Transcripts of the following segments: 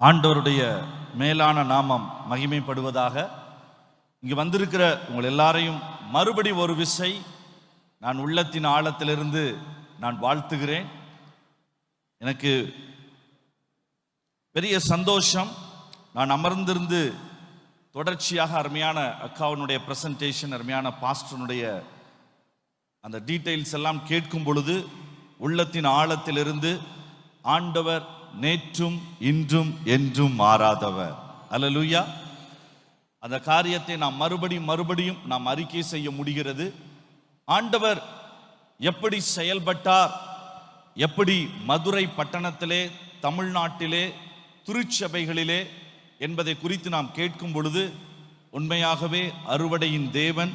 ஆண்டவருடைய மேலான நாமம் மகிமைப்படுவதாக. இங்கு வந்திருக்கிற உங்கள் எல்லாரையும் மறுபடி ஒரு விசை நான் உள்ளத்தின் ஆழத்திலிருந்து நான் வாழ்த்துகிறேன். எனக்கு பெரிய சந்தோஷம். நான் அமர்ந்திருந்து தொடர்ச்சியாக அருமையான அக்காவினுடைய பிரசன்டேஷன், அருமையான பாஸ்டனுடைய அந்த டீட்டெயில்ஸ் எல்லாம் கேட்கும் பொழுது உள்ளத்தின் ஆழத்திலிருந்து ஆண்டவர் நேற்றும் இன்றும் என்றும் மாறாதவர். அல்லேலூயா. அந்த காரியத்தை நாம் மறுபடியும் நாம் அறிக்கை செய்ய முடிகிறது. ஆண்டவர் எப்படி செயல்பட்டார், எப்படி மதுரை பட்டணத்திலே, தமிழ்நாட்டிலே, திருச்சபைகளிலே என்பதை குறித்து நாம் கேட்கும் பொழுது உண்மையாகவே அறுவடையின் தேவன்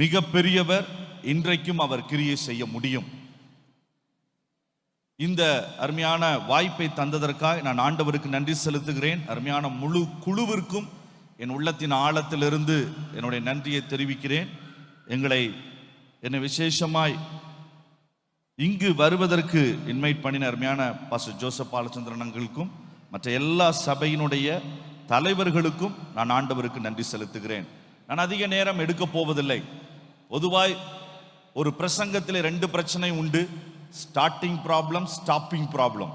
மிக பெரியவர். இன்றைக்கும் அவர் கிரியை செய்ய முடியும். இந்த அருமையான வாய்ப்பை தந்ததற்காக நான் ஆண்டவருக்கு நன்றி செலுத்துகிறேன். அருமையான முழு குழுவிற்கும் என் உள்ளத்தின் ஆழத்திலிருந்து என்னுடைய நன்றியை தெரிவிக்கிறேன். என்னை விசேஷமாய் இங்கு வருவதற்கு இன்வைட் பண்ணின அருமையான பாஸ்டர் ஜோசப் பாலச்சந்திரன் அங்கிளுக்கும் மற்ற எல்லா சபையினுடைய தலைவர்களுக்கும் நான் ஆண்டவருக்கு நன்றி செலுத்துகிறேன். நான் அதிக நேரம் எடுக்க போவதில்லை. பொதுவாய் ஒரு பிரசங்கத்தில் 2 பிரச்சனை உண்டு. Starting problem, stopping problem.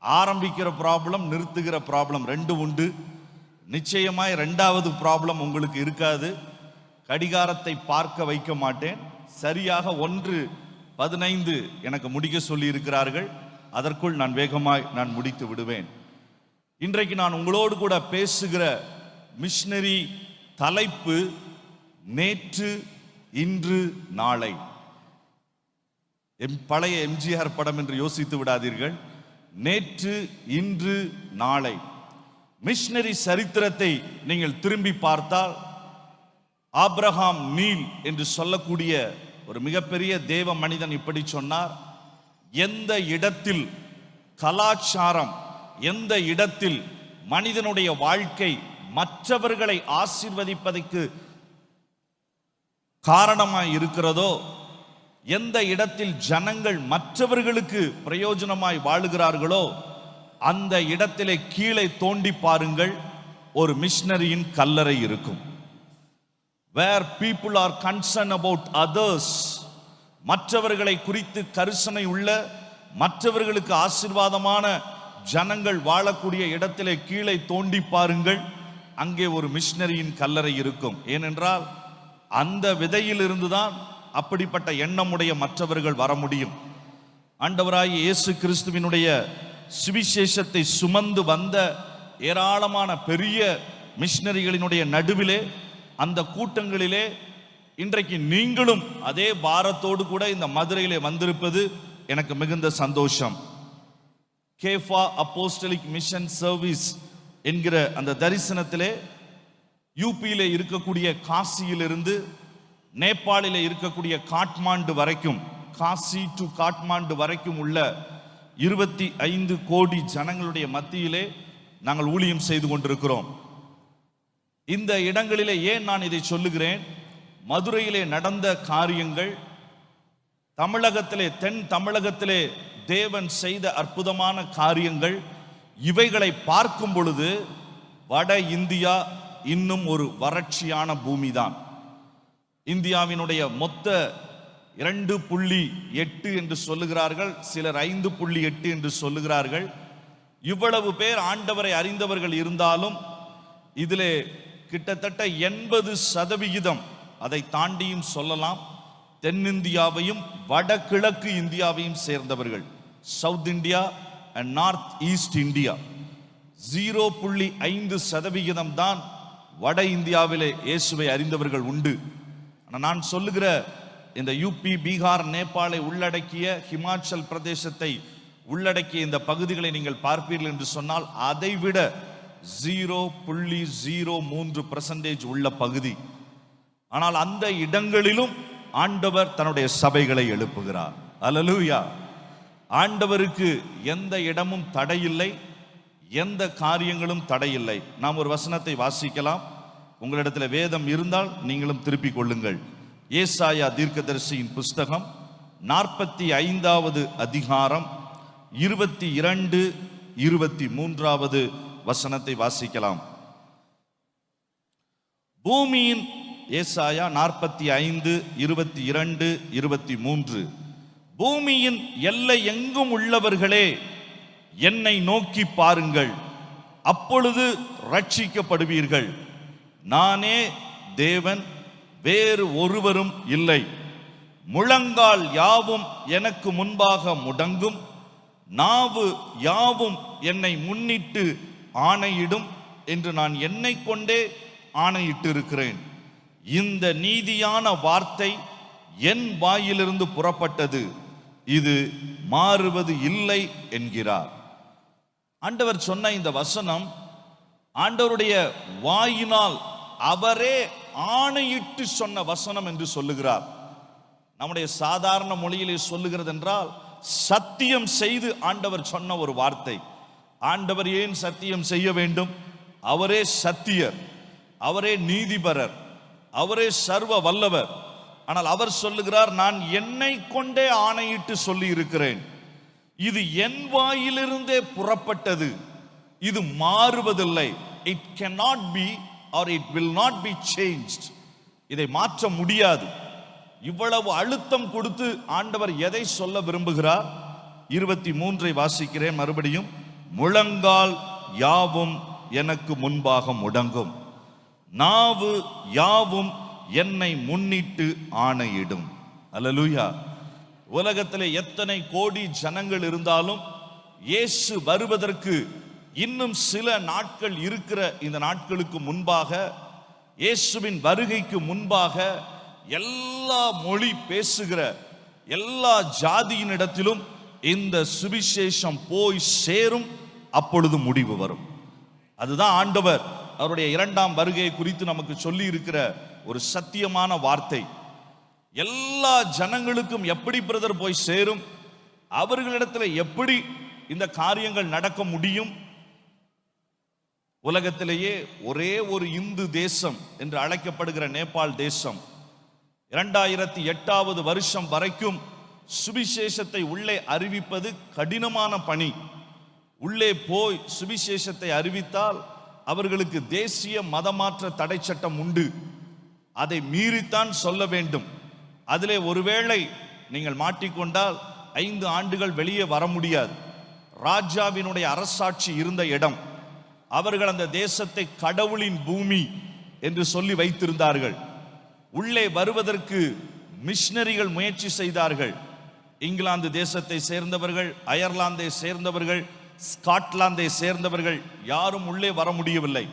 ஆரம்பிக்கிற ப்ராப்ளம், நிறுத்துகிற ப்ராப்ளம் 2 உண்டு. நிச்சயமாய் 2வது ப்ராப்ளம் உங்களுக்கு இருக்காது. கடிகாரத்தை பார்க்க வைக்க மாட்டேன். சரியாக 1:15 எனக்கு முடிக்க சொல்லி இருக்கிறார்கள். அதற்குள் நான் வேகமாய் நான் முடித்து விடுவேன். இன்றைக்கு நான் உங்களோடு கூட பேசுகிற மிஷனரி தலைப்பு நேற்று இன்று நாளை. பழைய எம்ஜிஆர் படம் என்று யோசித்து விடாதீர்கள். நேற்று இன்று நாளை. மிஷனரி சரித்திரத்தை நீங்கள் திரும்பி பார்த்தால் ஆபிரகாம் நீல் என்று சொல்லக்கூடிய ஒரு மிகப்பெரிய தேவ மனிதன் இப்படி சொன்னார்: எந்த இடத்தில் கலாச்சாரம், எந்த இடத்தில் மனிதனுடைய வாழ்க்கை மற்றவர்களை ஆசீர்வதிப்பதற்கு காரணமாய் இருக்கிறதோ, எந்த இடத்தில் ஜனங்கள் மற்றவர்களுக்கு பிரயோஜனமாய் வாழுகிறார்களோ, அந்த இடத்திலே கீழே தோண்டி பாருங்கள், ஒரு மிஷனரியின் கல்லறை இருக்கும். Where people are concerned about others, மற்றவர்களை குறித்து கரிசனை உள்ள, மற்றவர்களுக்கு ஆசீர்வாதமான ஜனங்கள் வாழக்கூடிய இடத்திலே கீழே தோண்டி பாருங்கள், அங்கே ஒரு மிஷனரியின் கல்லறை இருக்கும். ஏனென்றால் அந்த விதையிலிருந்துதான் அப்படிப்பட்ட எண்ணமுடைய மற்றவர்கள் வர முடியும். ஆண்டவராகிய இயேசு கிறிஸ்துவினுடைய சுவிசேஷத்தை சுமந்து வந்த ஏராளமான பெரிய மிஷனரிகளினுடைய நடுவிலே, அந்த கூட்டங்களிலே இன்றைக்கு நீங்களும் அதே பாரத்தோடு கூட இந்த மதுரையிலே வந்திருப்பது எனக்கு மிகுந்த சந்தோஷம். கேஃபா அப்போஸ்டலிக் மிஷன் சர்வீஸ் என்கிற அந்த தரிசனத்திலே யூபியிலே இருக்கக்கூடிய காசியிலிருந்து நேபாளிலே இருக்கக்கூடிய காட்மாண்டு வரைக்கும், காசி டு காட்மாண்டு வரைக்கும் உள்ள 25 கோடி ஜனங்களுடைய மத்தியிலே நாங்கள் ஊழியம் செய்து கொண்டிருக்கிறோம். இந்த இடங்களிலே ஏன் நான் இதை சொல்லுகிறேன்? மதுரையிலே நடந்த காரியங்கள், தமிழகத்திலே, தென் தமிழகத்திலே தேவன் செய்த அற்புதமான காரியங்கள், இவைகளை பார்க்கும் பொழுது வட இந்தியா இன்னும் ஒரு வறட்சியான பூமிதான். இந்தியாவினுடைய மொத்த 2.8 என்று சொல்லுகிறார்கள், சிலர் 5.8 என்று சொல்லுகிறார்கள். இவ்வளவு பேர் ஆண்டவரை அறிந்தவர்கள் இருந்தாலும் இதிலே கிட்டத்தட்ட 80%, அதை தாண்டியும் சொல்லலாம், தென்னிந்தியாவையும் வடகிழக்கு இந்தியாவையும் சேர்ந்தவர்கள். South India and north east India. 0.5% தான் வட இந்தியாவிலே இயேசுவை அறிந்தவர்கள் உண்டு. நான் சொல்லுகிற இந்த யூபி, பீகார், நேபாளை உள்ளடக்கிய, ஹிமாச்சல் பிரதேசத்தை உள்ளடக்கிய இந்த பகுதிகளை நீங்கள் பார்ப்பீர்கள் என்று சொன்னால் அதைவிட 0.03% உள்ள பகுதி. ஆனால் அந்த இடங்களிலும் ஆண்டவர் தன்னுடைய சபைகளை எழுப்புகிறார். அல்லேலூயா. ஆண்டவருக்கு எந்த இடமும் தடையில்லை, எந்த காரியங்களும் தடையில்லை. நாம் ஒரு வசனத்தை வாசிக்கலாம். உங்களிடத்தில் வேதம் இருந்தால் நீங்களும் திருப்பிக் கொள்ளுங்கள். ஏசாயா தீர்க்கதரிசியின் புஸ்தகம் 45வது அதிகாரம் 22, 23வது வசனத்தை வாசிக்கலாம். பூமியின் ஏசாயா 45, 22, 23. பூமியின் எல்லை எங்கும் உள்ளவர்களே, என்னை நோக்கி பாருங்கள், அப்பொழுது ரட்சிக்கப்படுவீர்கள். நானே தேவன், வேறு ஒருவரும் இல்லை. முழங்கால் யாவும் எனக்கு முன்பாக முடங்கும், நாவு யாவும் என்னை முன்னிட்டு ஆணையிடும் என்று நான் என்னை கொண்டே ஆணையிட்டு இருக்கிறேன். இந்த நீதியான வார்த்தை என் வாயிலிருந்து புறப்பட்டது, இது மாறுவது இல்லை என்கிறார். ஆண்டவர் சொன்ன இந்த வசனம் ஆண்டவருடைய வாயினால் அவரே ஆணையிட்டு சொன்ன வசனம் என்று சொல்லுகிறார். நம்முடைய சாதாரண மொழியிலே சொல்லுகிறது என்றால், சத்தியம் செய்து ஆண்டவர் சொன்ன ஒரு வார்த்தை. ஆண்டவர் ஏன் சத்தியம் செய்ய வேண்டும்? அவரே சத்தியர், அவரே நீதிபரர், அவரே சர்வ வல்லவர். ஆனால் அவர் சொல்லுகிறார், நான் என்னை கொண்டே ஆணையிட்டு சொல்லி இருக்கிறேன். இது என் வாயிலிருந்தே புறப்பட்டது, இது மாறுவதில்லை. It cannot be or it will not be changed. இதை மாற்ற முடியாது. இவ்வளவு அழுத்தம் கொடுத்து ஆண்டவர் எதை சொல்ல விரும்புகிறார்? 23 வாசிக்கிறேன் மறுபடியும். முழங்கால் யாவும் எனக்கு முன்பாக முடங்கும், நாவு யாவும் என்னை முன்னிட்டு ஆணையிடும். அல்லேலூயா. உலகத்திலே எத்தனை கோடி ஜனங்கள் இருந்தாலும் இயேசு வருவதற்கு இன்னும் சில நாட்கள் இருக்கிற இந்த நாட்களுக்கு முன்பாக, இயேசுவின் வருகைக்கு முன்பாக, எல்லா மொழி பேசுகிற எல்லா ஜாதியினிடத்திலும் இந்த சுவிசேஷம் போய் சேரும். அப்பொழுது முடிவு வரும். அதுதான் ஆண்டவர் அவருடைய இரண்டாம் வருகை குறித்து நமக்கு சொல்லி இருக்கிற ஒரு சத்தியமான வார்த்தை. எல்லா ஜனங்களுக்கும் எப்படி பிரதர் போய் சேரும்? அவர்களிடத்தில் எப்படி இந்த காரியங்கள் நடக்க முடியும்? உலகத்திலேயே ஒரே ஒரு இந்து தேசம் என்று அழைக்கப்படுகிற நேபாள் தேசம் 2008 வருஷம் வரைக்கும் சுவிசேஷத்தை உள்ளே அறிவிப்பது கடினமான பணி. உள்ளே போய் சுவிசேஷத்தை அறிவித்தால் அவர்களுக்கு தேசிய மதமாற்ற தடை சட்டம் உண்டு. அதை மீறித்தான் சொல்ல வேண்டும். அதிலே ஒருவேளை நீங்கள் மாட்டிக்கொண்டால் 5 ஆண்டுகள் வெளியே வர முடியாது. ராஜாவினுடைய அரசாட்சி இருந்த இடம். அவர்கள் அந்த தேசத்தை கடவுளின் பூமி என்று சொல்லி வைத்திருந்தார்கள். உள்ளே வருவதற்கு மிஷனரிகள் முயற்சி செய்தார்கள். இங்கிலாந்து தேசத்தை சேர்ந்தவர்கள், அயர்லாந்தை சேர்ந்தவர்கள், ஸ்காட்லாந்தை சேர்ந்தவர்கள் யாரும் உள்ளே வர முடியவில்லை.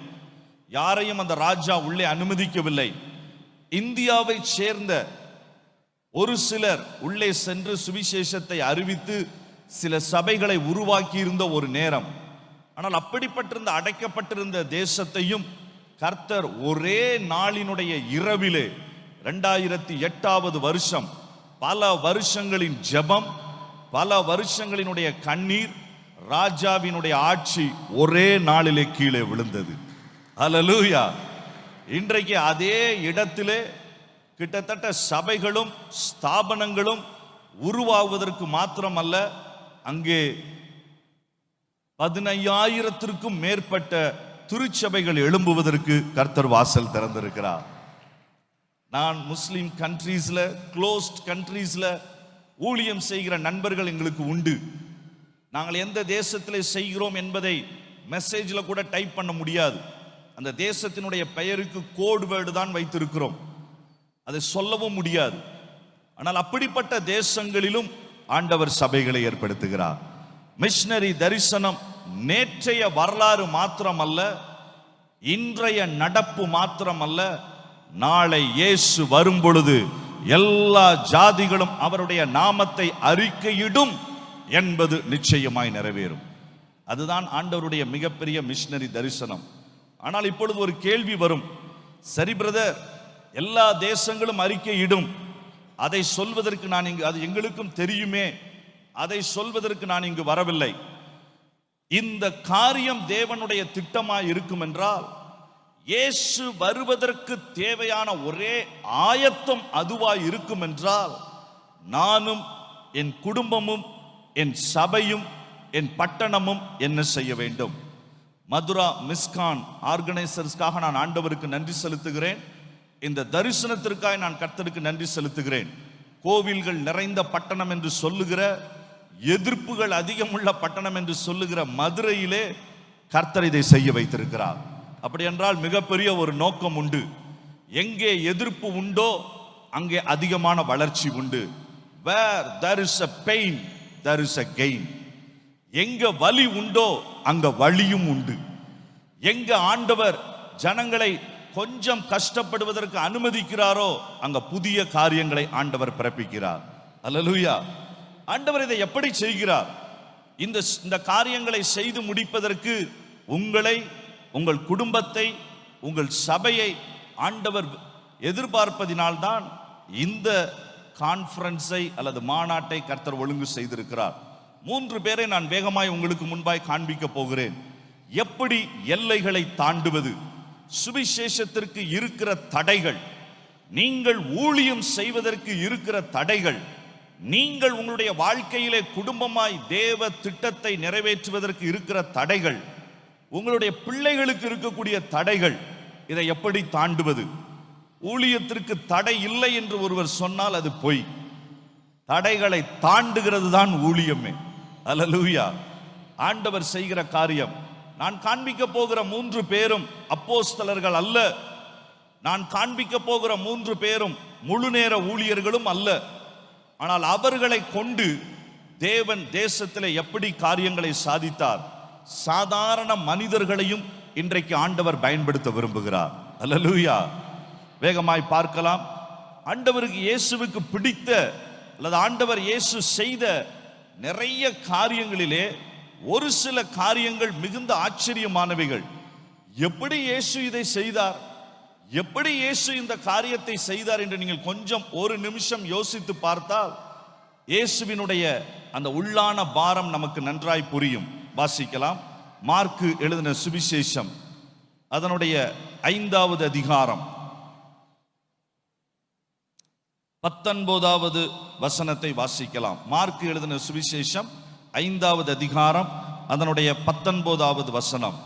யாரையும் அந்த ராஜா உள்ளே அனுமதிக்கவில்லை. இந்தியாவை சேர்ந்த ஒரு சிலர் உள்ளே சென்று சுவிசேஷத்தை அறிவித்து சில சபைகளை உருவாக்கி இருந்த ஒரு நேரம். ஆனால் அப்படிப்பட்டிருந்த அடைக்கப்பட்டிருந்த தேசத்தையும் கர்த்தர் ஒரே நாளினுடைய இரவிலே 2008 வருஷம் பல வருஷங்களின் ஜெபம், பல வருஷங்களினுடைய கண்ணீர், ராஜாவினுடைய ஆட்சி ஒரே நாளிலே கீழே விழுந்தது. ஹல்லேலூயா. இன்றைக்கு அதே இடத்திலே கிட்டத்தட்ட சபைகளும் ஸ்தாபனங்களும் உருவாகுவதற்கு மாத்திரமல்ல, அங்கே 15,000க்கும் மேற்பட்ட திருச்சபைகள் எழும்புவதற்கு கர்த்தர் வாசல் திறந்திருக்கிறார். நான் முஸ்லிம் கண்ட்ரீஸ்ல, க்ளோஸ்ட் கண்ட்ரீஸ்ல ஊழியம் செய்கிற நண்பர்கள் எங்களுக்கு உண்டு. நாங்கள் எந்த தேசத்தில் செய்கிறோம் என்பதை மெசேஜில் கூட டைப் பண்ண முடியாது. அந்த தேசத்தினுடைய பெயருக்கு கோட் வேர்டு தான் வைத்திருக்கிறோம், அதை சொல்லவும் முடியாது. ஆனால் அப்படிப்பட்ட தேசங்களிலும் ஆண்டவர் சபைகளை ஏற்படுத்துகிறார். மிஷனரி தரிசனம் நேற்றைய வரலாறு மாத்திரமல்ல, இன்றைய நடப்பு மாத்திரமல்ல, நாளை இயேசு வரும் பொழுது எல்லா ஜாதிகளும் அவருடைய நாமத்தை அறிக்கையிடும் என்பது நிச்சயமாய் நிறைவேறும். அதுதான் ஆண்டவருடைய மிகப்பெரிய மிஷனரி தரிசனம். ஆனால் இப்பொழுது ஒரு கேள்வி வரும். சரி பிரதர், எல்லா தேசங்களும் அறிக்கையிடும், அதை சொல்வதற்கு நான் இங்கு, அது எங்களுக்கும் தெரியுமே, அதை சொல்வதற்கு நான் இங்கு வரவில்லை. இந்த காரியம் தேவனுடைய திட்டமாய் இருக்கும் என்றால், இயேசு வருவதற்கு தேவையான ஒரே ஆயத்தம் அதுவாய் இருக்கும் என்றால், நானும் என் குடும்பமும் என் சபையும் என் பட்டணமும் என்ன செய்ய வேண்டும்? மதுரா மிஸ்கான் ஆர்கனைசர்ஸ்க்காக நான் ஆண்டவருக்கு நன்றி செலுத்துகிறேன். இந்த தரிசனத்திற்காக நான் கர்த்தருக்கு நன்றி செலுத்துகிறேன். கோவில்கள் நிறைந்த பட்டணம் என்று சொல்லுகிற, எதிர்ப்புகள் அதிகமுள்ள பட்டணம் என்று சொல்லுகிற மதுரையிலே கர்த்தர் இதை செய்ய வைத்திருக்கிறார். அப்படி என்றால் மிகப்பெரிய ஒரு நோக்கம் உண்டு. எங்கே எதிர்ப்பு உண்டோ அங்கே அதிகமான வளர்ச்சி உண்டு. Where there is a pain, there is a gain. எங்க வலி உண்டோ அங்க வழியும் உண்டு. எங்க ஆண்டவர் ஜனங்களை கொஞ்சம் கஷ்டப்படுவதற்கு அனுமதிக்கிறாரோ அங்க புதிய காரியங்களை ஆண்டவர் பிறப்பிக்கிறார். அல்லேலூயா. ஆண்டவர் இதை எப்படி செய்கிறார்? இந்த காரியங்களை செய்து முடிப்பதற்கு உங்களை, உங்கள் குடும்பத்தை, உங்கள் சபையை ஆண்டவர் எதிர்பார்ப்பதினால்தான் இந்த கான்ஃபரன்ஸை அல்லது மாநாட்டை கர்த்தர் ஒழுங்கு செய்திருக்கிறார். 3 பேரை நான் வேகமாய் உங்களுக்கு முன்பாய் காண்பிக்க போகிறேன். எப்படி எல்லைகளை தாண்டுவது, சுவிசேஷத்திற்கு இருக்கிற தடைகள், நீங்கள் ஊழியம் செய்வதற்கு இருக்கிற தடைகள், நீங்கள் உங்களுடைய வாழ்க்கையிலே குடும்பமாய் தேவ திட்டத்தை நிறைவேற்றுவதற்கு இருக்கிற தடைகள், உங்களுடைய பிள்ளைகளுக்கு இருக்கக்கூடிய தடைகள், இதை எப்படி தாண்டுவது? ஊழியத்திற்கு தடை இல்லை என்று ஒருவர் சொன்னால் அது பொய். தடைகளை தாண்டுகிறது தான் ஊழியமே. அல்லேலூயா. ஆண்டவர் செய்கிற காரியம். நான் காண்பிக்க போகிற 3 பேரும் அப்போஸ்தலர்கள் அல்ல. நான் காண்பிக்க போகிற 3 பேரும் முழு நேர ஊழியர்களும் அல்ல. ஆனால் அவர்களை கொண்டு தேவன் தேசத்திலே எப்படி காரியங்களை சாதித்தார், சாதாரண மனிதர்களையும் இன்றைக்கு ஆண்டவர் பயன்படுத்த விரும்புகிறார். அல்லேலூயா. வேகமாய் பார்க்கலாம். ஆண்டவருக்கு இயேசுவுக்கு பிடித்த அல்லது ஆண்டவர் இயேசு செய்த நிறைய காரியங்களிலே ஒரு சில காரியங்கள் மிகுந்த ஆச்சரியமானவைகள். எப்படி இயேசு இதை செய்தார், எப்படி இயேசு இந்த காரியத்தை செய்தார் என்று நீங்கள் கொஞ்சம் ஒரு நிமிஷம் யோசித்து பார்த்தால் இயேசுவினுடைய அந்த உள்ளான பாரம் நமக்கு நன்றாய் புரியும். வாசிக்கலாம். மார்க்கு எழுதின சுவிசேஷம் அதனுடைய 5வது அதிகாரம் 19வது வசனத்தை வாசிக்கலாம். மார்க்கு எழுதின சுவிசேஷம் 5வது அதிகாரம் அதனுடைய 19வது வசனம்.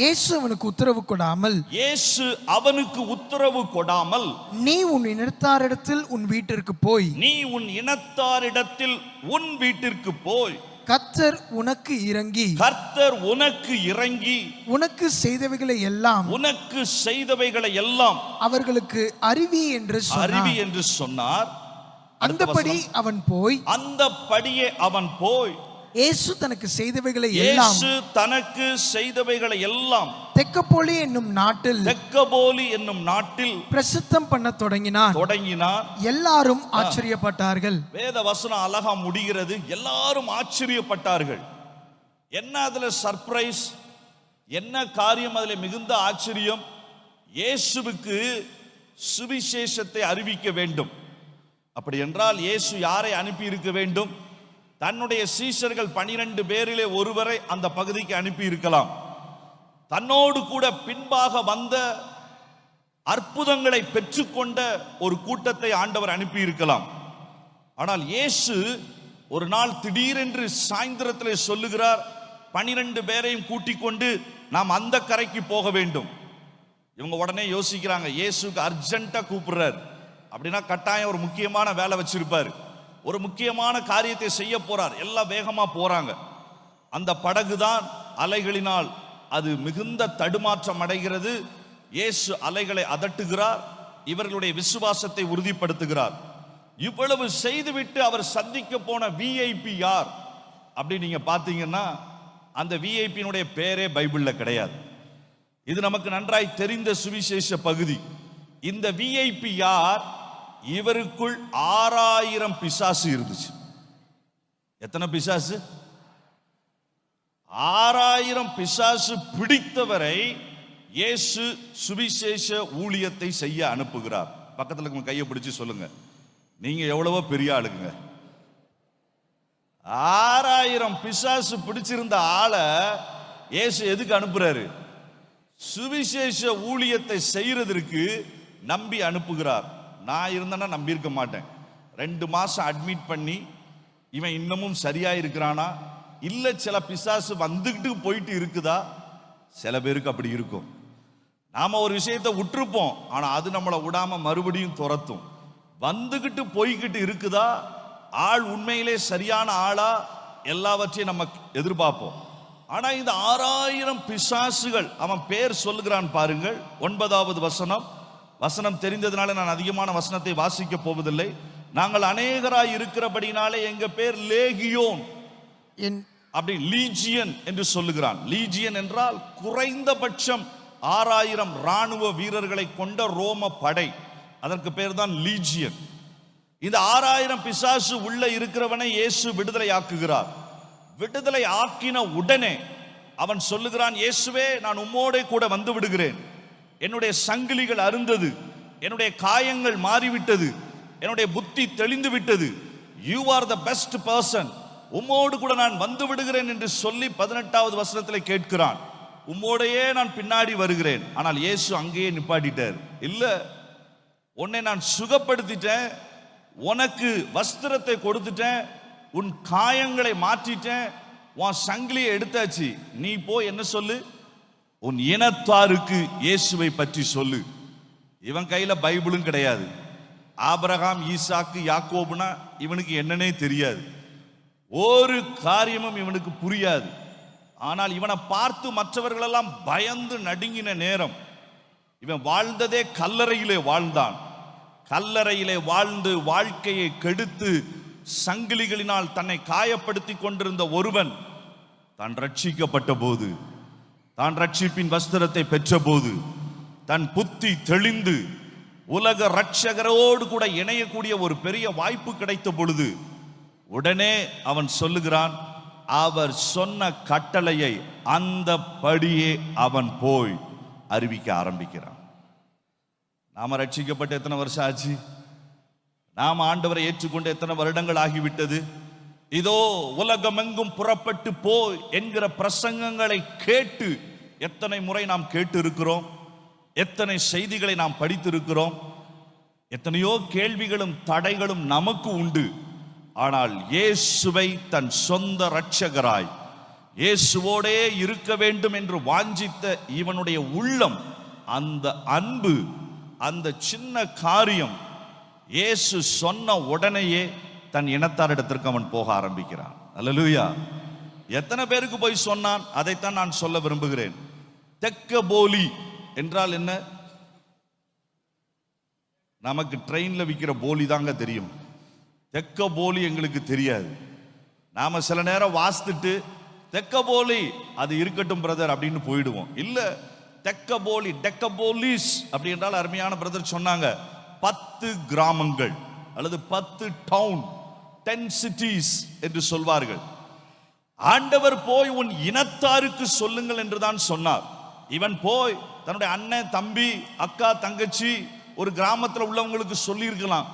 இயேசு அவனுக்கு உத்தரவு கொடாமல், இயேசு அவனுக்கு உத்தரவு கொடாமல், நீ உன் இனத்தாரிடத்தில் உன் வீட்டிற்கு போய், நீ உன் இனத்தாரிடத்தில் உன் வீட்டிற்கு போய், கர்த்தர் உனக்கு இறங்கி, கர்த்தர் உனக்கு இறங்கி உனக்கு செய்தவைகளை எல்லாம், உனக்கு செய்தவைகளை எல்லாம் அவர்களுக்கு அறிவி என்று சொன்னார். அந்தபடி அவன் போய், அந்தபடியே அவன் போய், இயேசு தனக்கு செய்தவைகளை எல்லாம், இயேசு தனக்கு செய்தவைகளை எல்லாம் தெக்கப்போலி என்னும் நாட்டில் பிரசித்தம் பண்ண தொடங்கினார். எல்லாரும் ஆச்சரியப்பட்டார்கள். வேத வசனம் அழகா முடிகிறது. எல்லாரும் ஆச்சரியப்பட்டார்கள். என்ன அதுல சர்ப்ரைஸ், என்ன காரியம் அதுல மிகுந்த ஆச்சரியம்? இயேசுவுக்கு சுவிசேஷத்தை அறிவிக்க வேண்டும். அப்படி என்றால் இயேசு யாரை அனுப்பி இருக்க வேண்டும்? தன்னுடைய சீஷர்கள் 12 பேரிலே ஒருவரை அந்த பகுதிக்கு அனுப்பி இருக்கலாம். தன்னோடு கூட பின்பாக வந்த அற்புதங்களை பெற்றுக்கொண்ட ஒரு கூட்டத்தை ஆண்டவர் அனுப்பி இருக்கலாம். ஆனால் இயேசு ஒரு நாள் திடீரென்று சாயந்திரத்திலே சொல்லுகிறார், 12 பேரையும் கூட்டிக் கொண்டு நாம் அந்த கரைக்கு போக வேண்டும். இவங்க உடனே யோசிக்கிறாங்க, இயேசுக்கு அர்ஜென்ட்டா கூப்பிடுறார் அப்படின்னா கட்டாயம் ஒரு முக்கியமான வேலை வச்சிருப்பார், ஒரு முக்கியமான காரியத்தை செய்ய போறார். எல்லாம் வேகமா போறாங்க. அந்த படகுதான் அலைகளினால் அது மிகுந்த தடுமாற்றம் அடைகிறது. இயேசு அலைகளை அதட்டுகிறார், இவர்களுடைய விசுவாசத்தை உறுதிப்படுத்துகிறார். இவ்வளவு செய்துவிட்டு அவர் சந்திக்க போன விஐபி யார் அப்படி நீங்க பாத்தீங்கன்னா அந்த விஐபியினுடைய பேரே பைபிள்ல கிடையாது. இது நமக்கு நன்றாய் தெரிந்த சுவிசேஷ பகுதி. இந்த விஐபி யார்? இவருக்குள் 6000 பிசாசு இருந்துச்சு. எத்தனை பிசாசு? 6000 பிசாசு பிடித்தவரை இயேசு சுவிசேஷ ஊழியத்தை செய்ய அனுப்புகிறார். பக்கத்துல கையை பிடிச்சு சொல்லுங்க, நீங்க எவ்வளவோ பெரிய ஆளுங்க. 6000 பிசாசு பிடிச்சிருந்த ஆளை இயேசு எதுக்கு அனுப்புறாரு? சுவிசேஷ ஊழியத்தை செய்யறதற்கு நம்பி அனுப்புகிறார். நான் இருந்தேன்னா நம்பி இருக்க மாட்டேன். 2 மாசம் அட்மிட் பண்ணி இவன் இன்னமும் சரியா இருக்கிறானா, இல்ல சில பிசாசு வந்துகிட்டு போயிட்டு இருக்குதா? சில பேருக்கு அப்படி இருக்கும். நாம ஒரு விஷயத்தை விட்டுருப்போம், ஆனா அது நம்மளை விடாம மறுபடியும் துரத்தும். வந்துகிட்டு போய்கிட்டு இருக்குதா? ஆள் உண்மையிலே சரியான ஆளா? எல்லாவற்றையும் நம்ம எதிர்பார்ப்போம். ஆனா இந்த 6000 பிசாசுகள் அவன் பேர் சொல்லுகிறான் பாருங்கள். 9வது வசனம் தெரிந்ததுனால நான் அதிகமான வசனத்தை வாசிக்க போவதில்லை. நாங்கள் அநேகராய் இருக்கிறபடினாலே எங்க பேர் லேகியோன், அப்படி லீஜியன் என்று சொல்லுகிறான். லீஜியன் என்றால் குறைந்தபட்சம் 6000 ராணுவ வீரர்களை கொண்ட ரோம படை, அதற்கு பேர் தான் லீஜியன். இந்த 6000 பிசாசு உள்ள இருக்கிறவனை இயேசு விடுதலை ஆக்குகிறார். விடுதலை ஆக்கின உடனே அவன் சொல்லுகிறான், இயேசுவே நான் உம்மோடே கூட வந்து விடுகிறேன். என்னுடைய சங்கிலிகள் அருந்தது, என்னுடைய காயங்கள் மாறிவிட்டது, என்னுடைய புத்தி தெளிந்து விட்டது. You are the best person, உம்மோடு கூட நான் வந்து விடுகிறேன் என்று சொல்லி 18வது வசனத்தில் கேட்கிறான். உம்மோடையே நான் பின்னாடி வருகிறேன். ஆனால் இயேசு அங்கேயே நிப்பாட்டிட்டார். இல்ல, உன்னை நான் சுகப்படுத்திட்டேன், உனக்கு வஸ்திரத்தை கொடுத்துட்டேன், உன் காயங்களை மாற்றிட்டேன், உன் சங்கிலியை எடுத்தாச்சு. நீ போய் என்ன சொல்லு? உன் இனத்தாருக்கு இயேசுவை பற்றி சொல்லு. இவன் கையில பைபிளும் கிடையாது. ஆபிரகாம், ஈசாக்கு, யாக்கோபுனா இவனுக்கு என்னன்னே தெரியாது. ஒரு காரியமும் இவனுக்கு புரியாது. ஆனால் இவனை பார்த்து மற்றவர்களெல்லாம் பயந்து நடுங்கின நேரம், இவன் வாழ்ந்ததே கல்லறையிலே வாழ்ந்தான். கல்லறையிலே வாழ்ந்து வாழ்க்கையை கெடுத்து சங்கிலிகளினால் தன்னை காயப்படுத்தி கொண்டிருந்த ஒருவன் தான் ரட்சிக்கப்பட்ட போது, தான் ரட்சிப்பின் வஸ்திரத்தை பெற்ற போது, தன் புத்தி தெளிந்து உலக ரட்சகரோடு கூட இணையக்கூடிய ஒரு பெரிய வாய்ப்பு கிடைத்த பொழுது உடனே அவன் சொல்லுகிறான், அவர் சொன்ன கட்டளையை அந்த படியே அவன் போய் அறிவிக்க ஆரம்பிக்கிறான். நாம ரட்சிக்கப்பட்டு எத்தனை வருஷம் ஆச்சு? நாம் ஆண்டவரை ஏற்றுக்கொண்டு எத்தனை வருடங்கள் ஆகிவிட்டது? இதோ உலகமெங்கும் புறப்பட்டு போய் என்கிற பிரசங்கங்களை கேட்டு எத்தனை முறை நாம் கேட்டு இருக்கிறோம்? எத்தனை செய்திகளை நாம் படித்திருக்கிறோம்? எத்தனையோ கேள்விகளும் தடைகளும் நமக்கு உண்டு. ஆனால் இயேசுவை தன் சொந்த இரட்சகராய் இயேசுவோடே இருக்க வேண்டும் என்று வாஞ்சித்த இவனுடைய உள்ளம், அந்த அன்பு, அந்த சின்ன காரியம் இயேசு சொன்ன உடனேயே தன் இனத்தாரிடத்திற்கு அவன் போக ஆரம்பிக்கிறான். அல்லேலூயா! எத்தனை பேருக்கு போய் சொன்னான்? அதைத்தான் நான் சொல்ல விரும்புகிறேன். தெக்கப்போலி என்றால் என்ன? நமக்கு ட்ரெயின்ல விற்கிற போலி தாங்க தெரியும். தெக்கப்போலி எங்களுக்கு தெரியாது. நாம சில நேரம் வாசித்துட்டு தெக்கப்போலி அது இருக்கட்டும் பிரதர் அப்படின்னு போயிடுவோம். இல்ல, தெக்கப்போலி, டெக்கப்போலிஸ் அப்படி என்றால் அருமையான பிரதர் சொன்னாங்க, 10 கிராமங்கள் அல்லது 10 டவுன், 10 சிட்டிஸ் என்று சொல்வார்கள். ஆண்டவர் போய் உன் இனத்தாருக்கு சொல்லுங்கள் என்றுதான் சொன்னார். இவன் போய் தன்னுடைய அண்ணன், தம்பி, அக்கா, தங்கச்சி ஒரு கிராமத்தில் உள்ளவங்களுக்கு சொல்லி இருக்கலாம்,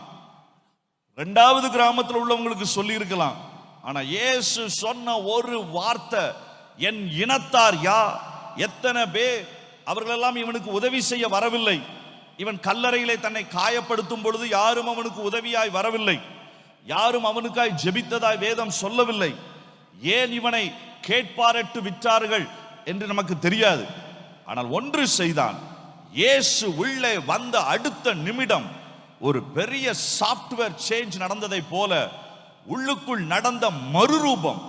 2வது கிராமத்தில் உள்ளவங்களுக்கு சொல்லி இருக்கலாம். ஆனா இயேசு சொன்ன ஒரு வார்த்தை, என் இனத்தார் யார், எத்தனை பேர், அவர்களெல்லாம் இவனுக்கு உதவி செய்ய வரவில்லை. இவன் கல்லறையிலே தன்னை காயப்படுத்தும் பொழுது யாரும் அவனுக்கு உதவியாய் வரவில்லை, யாரும் அவனுக்காய் ஜெபித்ததாய் வேதம் சொல்லவில்லை. ஏன் இவனை கேட்பாரட்டு விட்டார்கள் என்று நமக்கு தெரியாது. ஆனால் ஒன்று செய்தான், இயேசு உள்ளே வந்த அடுத்த நிமிடம் ஒரு பெரிய சாப்ட்வேர் சேஞ்ச் நடந்ததை போல உள்ளுக்குள் நடந்த மறுரூபம்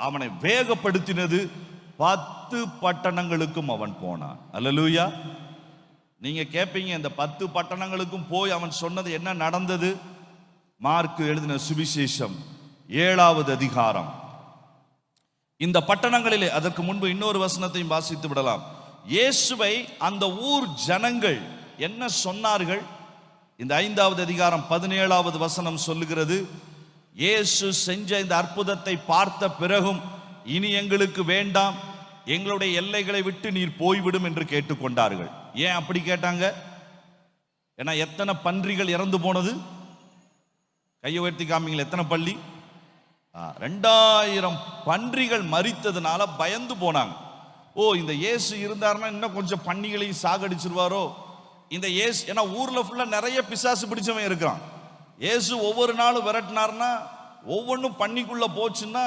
அவனை வேகப்படுத்தினது. 10 பட்டணங்களுக்கும் அவன் போனான். அல்லேலூயா! நீங்க கேட்பீங்க, இந்த 10 பட்டணங்களுக்கும் போய் அவன் சொன்னது என்ன நடந்தது? மார்க் எழுதின சுவிசேஷம் 7வது அதிகாரம். இந்த பட்டணங்களிலே, அதற்கு முன்பு இன்னொரு வசனத்தையும் வாசித்து விடலாம். இயேசுவை அந்த ஊர் ஜனங்கள் என்ன சொன்னார்கள்? இந்த 5வது அதிகாரம் 17வது வசனம் சொல்லுகிறது, இயேசு செஞ்ச இந்த அற்புதத்தை பார்த்த பிறகும் இனி எங்களுக்கு வேண்டாம், எங்களுடைய எல்லைகளை விட்டு நீர் போய்விடும் என்று கேட்டுக்கொண்டார்கள். ஏன் அப்படி கேட்டாங்க? ஏன்னா எத்தனை பன்றிகள் இறந்து போனது? கையை உயர்த்தி காமிங்களா, எத்தனை பள்ளி? 2000 பன்றிகள் மரித்ததுனால பயந்து போனாங்க. ஓ, இந்த இயேசு இருந்தாருன்னா இன்னும் கொஞ்சம் பன்னிகளையும் சாகடிச்சிருவாரோ இந்த இயேசு. ஏன்னா ஊர்ல ஃபுல்லா நிறைய பிசாசு பிடிச்சவன் இருக்கிறான். இயேசு ஒவ்வொரு நாளும் விரட்டினார்னா ஒவ்வொன்றும் பன்னிக்குள்ள போச்சுன்னா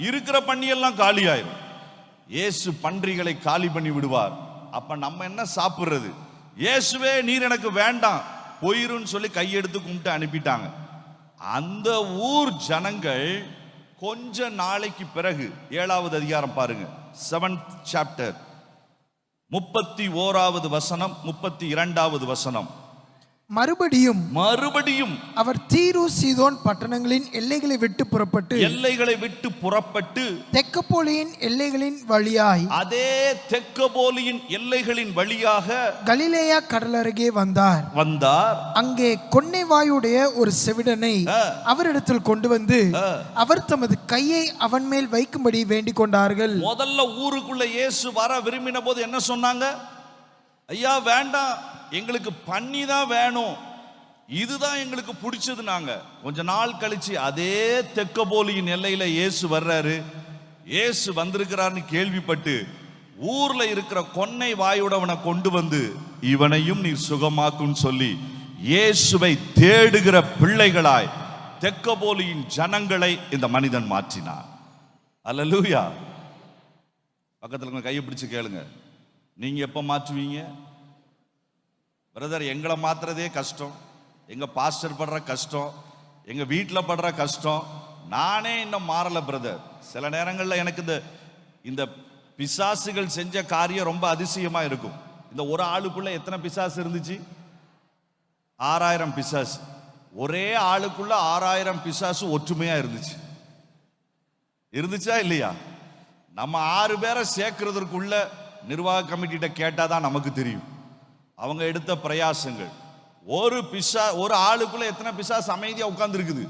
இருக்கிற பன்னியெல்லாம் காலி ஆயிரும். இயேசு பன்றிகளை காலி பண்ணி விடுவார். அப்ப நம்ம என்ன சாப்பிடுறது? இயேசுவே நீர் எனக்கு வேண்டாம் போயிருன்னு சொல்லி கையெடுத்து கும்பிட்டு அனுப்பிட்டாங்க. அந்த ஊர் ஜனங்கள் கொஞ்ச நாளைக்கு பிறகு 7வது அதிகாரம் பாருங்க, 7th chapter 31வது வசனம் 32வது வசனம். மறுபடியும் அவர் தீரு சீதோன் பட்டணங்களின் எல்லைகளை விட்டு புறப்பட்டு தெக்கப்போலியின் எல்லைகளின் வழியாய், அதே தெக்கப்போலியின் எல்லைகளின் வழியாக கலிலேயா கடல் அருகே வந்தார். அங்கே கொன்னை வாயுடைய ஒரு செவிடனை அவரிடத்தில் கொண்டு வந்து அவர் தமது கையை அவன் மேல் வைக்கும்படி வேண்டிக் கொண்டார்கள். முதல்ல ஊருக்குள்ள இயேசு வர விரும்பின போது என்ன சொன்னாங்க? ஐயா வேண்டாம், எங்களுக்கு பன்னி தான் வேணும், இதுதான் எங்களுக்கு பிடிச்சது. நாங்க கொஞ்ச நாள் கழிச்சு அதே தெக்கப்போலியின் எல்லையில இயேசு வர்றாரு. இயேசு வந்திருக்கிறார்னு கேள்விப்பட்டு ஊர்ல இருக்கிற கொன்னை வாயுடவனை கொண்டு வந்து இவனையும் நீர் சுகமாக்கும் சொல்லி இயேசுவை தேடுகிற பிள்ளைகளாய் தெக்கப்போலியின் ஜனங்களை இந்த மனிதன் மாற்றினார். அல்லேலூயா. பக்கத்துல கையை பிடிச்சு கேளுங்க, நீங்க எப்ப மாற்றுவீங்க? பிரதர், எங்களை மாத்துறதே கஷ்டம், எங்க பாஸ்டர் படுற கஷ்டம், எங்க வீட்டில் படுற கஷ்டம், நானே இன்னும் மாறல பிரதர். சில நேரங்களில் எனக்கு இந்த பிசாசுகள் செஞ்ச காரியம் ரொம்ப அதிசயமா இருக்கும். இந்த ஒரு ஆளுக்குள்ள எத்தனை பிசாசு இருந்துச்சு? 6000 பிசாசு. ஒரே ஆளுக்குள்ள 6000 பிசாசு ஒற்றுமையா இருந்துச்சா இல்லையா? நம்ம 6 பேரை சேர்க்கிறதுக்குள்ள நிர்வாக கமிட்டிகிட்ட கேட்டாதான் நமக்கு தெரியும் அவங்க எடுத்த பிரயாசங்கள். ஒரு ஆளுக்குள்ள எத்தனை பிசாசு அமைதியா உட்கார்ந்து இருக்குது?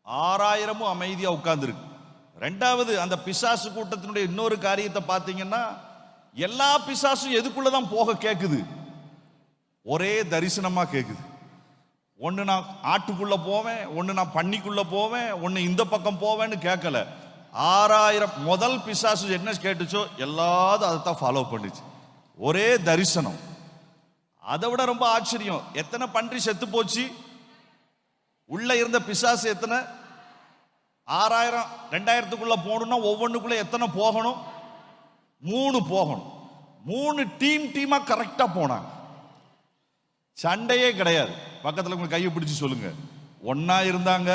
6000 அமைதியா உட்கார்ந்து இருக்கு. ரெண்டாவது, அந்த பிசாசு கூட்டத்தினுடைய இன்னொரு காரியத்தை பார்த்தீங்கன்னா, எல்லா பிசாசும் எதுக்குள்ளதான் போக கேக்குது? ஒரே தரிசனமா கேக்குது. ஒன்னு நான் ஆட்டுக்குள்ள போவேன், ஒன்னு நான் பன்னிக்குள்ள போவேன், ஒன்னு இந்த பக்கம் போவேன்னு கேட்கல. 6000 முதல் பிசாசு என்ன கேட்டுச்சோ எல்லாரும் அதைத்தான் ஃபாலோ பண்ணுச்சு. ஒரே தரிசனம். அதை விட ரொம்ப ஆச்சரியம், எத்தனை பன்றி செத்து போச்சு? உள்ள இருந்த பிசாசு எத்தனை? 6000. 2000க்குள்ள போகணும்னா ஒவ்வொன்றுக்குள்ள எத்தனை போகணும்? 3 போகணும். 3 டீமா கரெக்டா போனாங்க. சண்டையே கிடையாது. பக்கத்துல உங்க கையை பிடிச்சு சொல்லுங்க, ஒன்னா இருந்தாங்க,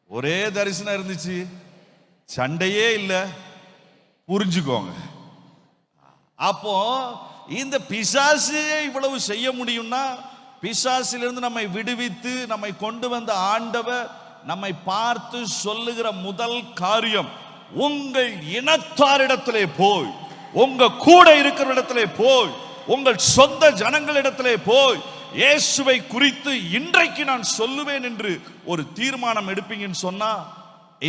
ஒரே தரிசனம் இருந்துச்சு, சண்டையே இல்லை. புரிஞ்சுக்கோங்க. அப்போ இந்த பிசாசு இவ்வளவு செய்ய முடியும்னா, பிசாசிலிருந்து நம்மை விடுவித்து நம்மை கொண்டு வந்த ஆண்டவர் நம்மை பார்த்து சொல்லுகிற முதல் காரியம், உங்கள் இனத்தாரிடத்திலே போய், உங்க கூட இருக்கிற இடத்திலே போய், உங்கள் சொந்த ஜனங்களிடத்திலே போய் இயேசுவை குறித்து இன்றைக்கு நான் சொல்லுவேன் என்று ஒரு தீர்மானம் எடுப்பீங்கன்னு சொன்னா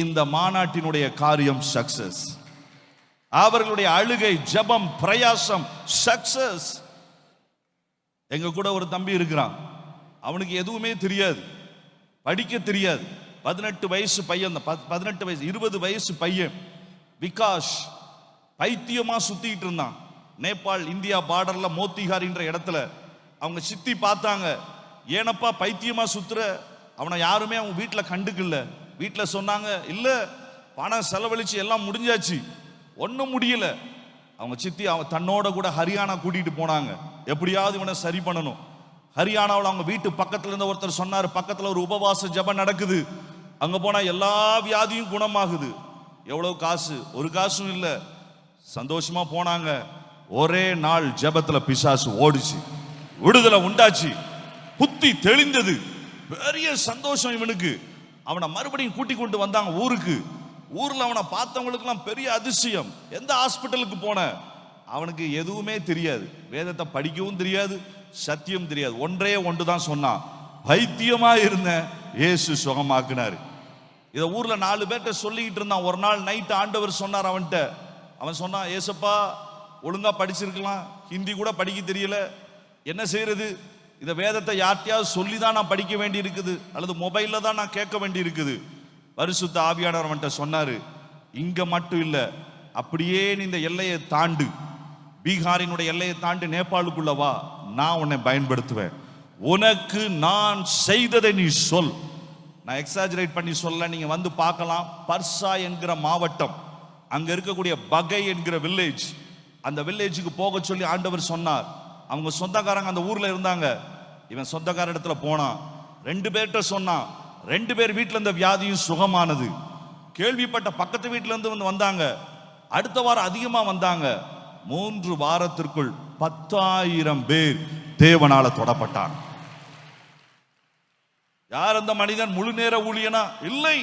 இந்த மாநாட்டினுடைய காரியம் சக்சஸ். அவர்களுடைய அழுகை, ஜெபம், பிரயாசம் சக்சஸ். எங்க கூட ஒரு தம்பி இருக்கிறான், அவனுக்கு எதுவுமே தெரியாது, படிக்க தெரியாது. 18 வயசு பையன், 18 வயசு 20 வயசு பையன் விகாஷ் பைத்தியமா சுத்திட்டு இருந்தான். நேபாள் இந்தியா பார்டர்ல மோத்திஹாரின்ற இடத்துல அவங்க சித்தி பார்த்தாங்க, ஏனப்பா பைத்தியமா சுத்துற? அவனை யாருமே அவங்க வீட்டில் கண்டுக்கல. வீட்டில் சொன்னாங்க, இல்ல பணம் செலவழிச்சு எல்லாம் முடிஞ்சாச்சு, ஒன்றும் முடியல. அவங்க சித்தி அவன் தன்னோட கூட ஹரியானா கூட்டிட்டு போனாங்க, எப்படியாவது இவனை சரி பண்ணணும். ஹரியானாவில் அவங்க வீட்டு பக்கத்துல இருந்த ஒருத்தர் சொன்னார், பக்கத்துல ஒரு உபவாச ஜெபம் நடக்குது, அங்க போனா எல்லா வியாதியும் குணமாகுது. எவ்வளவு காசு? ஒரு காசும் இல்லை. சந்தோஷமா போனாங்க. ஒரே நாள் ஜெபத்துல பிசாசு ஓடிச்சு, விடுதலை உண்டாச்சு, புத்தி தெளிந்தது, பெரிய சந்தோஷம் இவனுக்கு. அவனை மறுபடியும் கூட்டி கொண்டு வந்தாங்க ஊருக்கு. ஊர்ல அவனை பார்த்தவங்களுக்கெல்லாம் பெரிய அதிசயம். எந்த ஹாஸ்பிட்டலுக்கு போன? அவனுக்கு எதுவுமே தெரியாது, வேதத்தை படிக்கவும் தெரியாது, சத்தியம் தெரியாது. ஒன்றே ஒன்றுதான் சொன்னான், பைத்தியமா இருந்த இயேசு சுகமாக்குனாரு. இதை ஊர்ல 4 பேர்ட்ட சொல்லிக்கிட்டு இருந்தான். ஒரு நாள் நைட் ஆண்டவர் சொன்னார் அவன்கிட்ட. அவன் சொன்னான், ஏசப்பா ஒழுங்கா படிச்சிருக்கலாம், ஹிந்தி கூட படிக்க தெரியல, என்ன செய்யறது? இந்த வேதத்தை யார்ட்டையாவது சொல்லி தான் நான் படிக்க வேண்டி இருக்குது, அல்லது மொபைல்ல தான் நான் கேட்க வேண்டி இருக்குது. பரிசுத்த ஆவியானவர் அவன்கிட்ட சொன்னாரு, இங்க மட்டும் இல்ல, அப்படியே நீ இந்த எல்லையை தாண்டு, பீகாரினுடைய எல்லையை தாண்டி நேபாளுக்குள்ள வா, நான் உன்னை பயன்படுத்துவேன். உனக்கு நான் செய்ததை நீ சொல், நான் எக்ஸாஜரேட் பண்ணி சொல்ல, நீங்க வந்து பார்க்கலாம். பர்சா என்கிற மாவட்டம், அங்க இருக்கக்கூடிய பகை என்கிற வில்லேஜ், அந்த வில்லேஜுக்கு போக சொல்லி ஆண்டவர் சொன்னார். அவங்க சொந்தக்காரங்க அந்த ஊர்ல இருந்தாங்க. இவன் சொந்தக்கார இடத்துல போனான், 2 பேர்கிட்ட சொன்னான். 2 பேர் வீட்டுல இருந்த வியாதியும் சுகமானது. கேள்விப்பட்ட பக்கத்து வீட்டுல இருந்து வந்தாங்க. அடுத்த வாரம் அதிகமா வந்தாங்க. 3 வாரத்திற்குள் 10,000 பேர் தேவனால தொடப்பட்டார். யார் அந்த மனிதன்? முழு நேர ஊழியனா? இல்லை.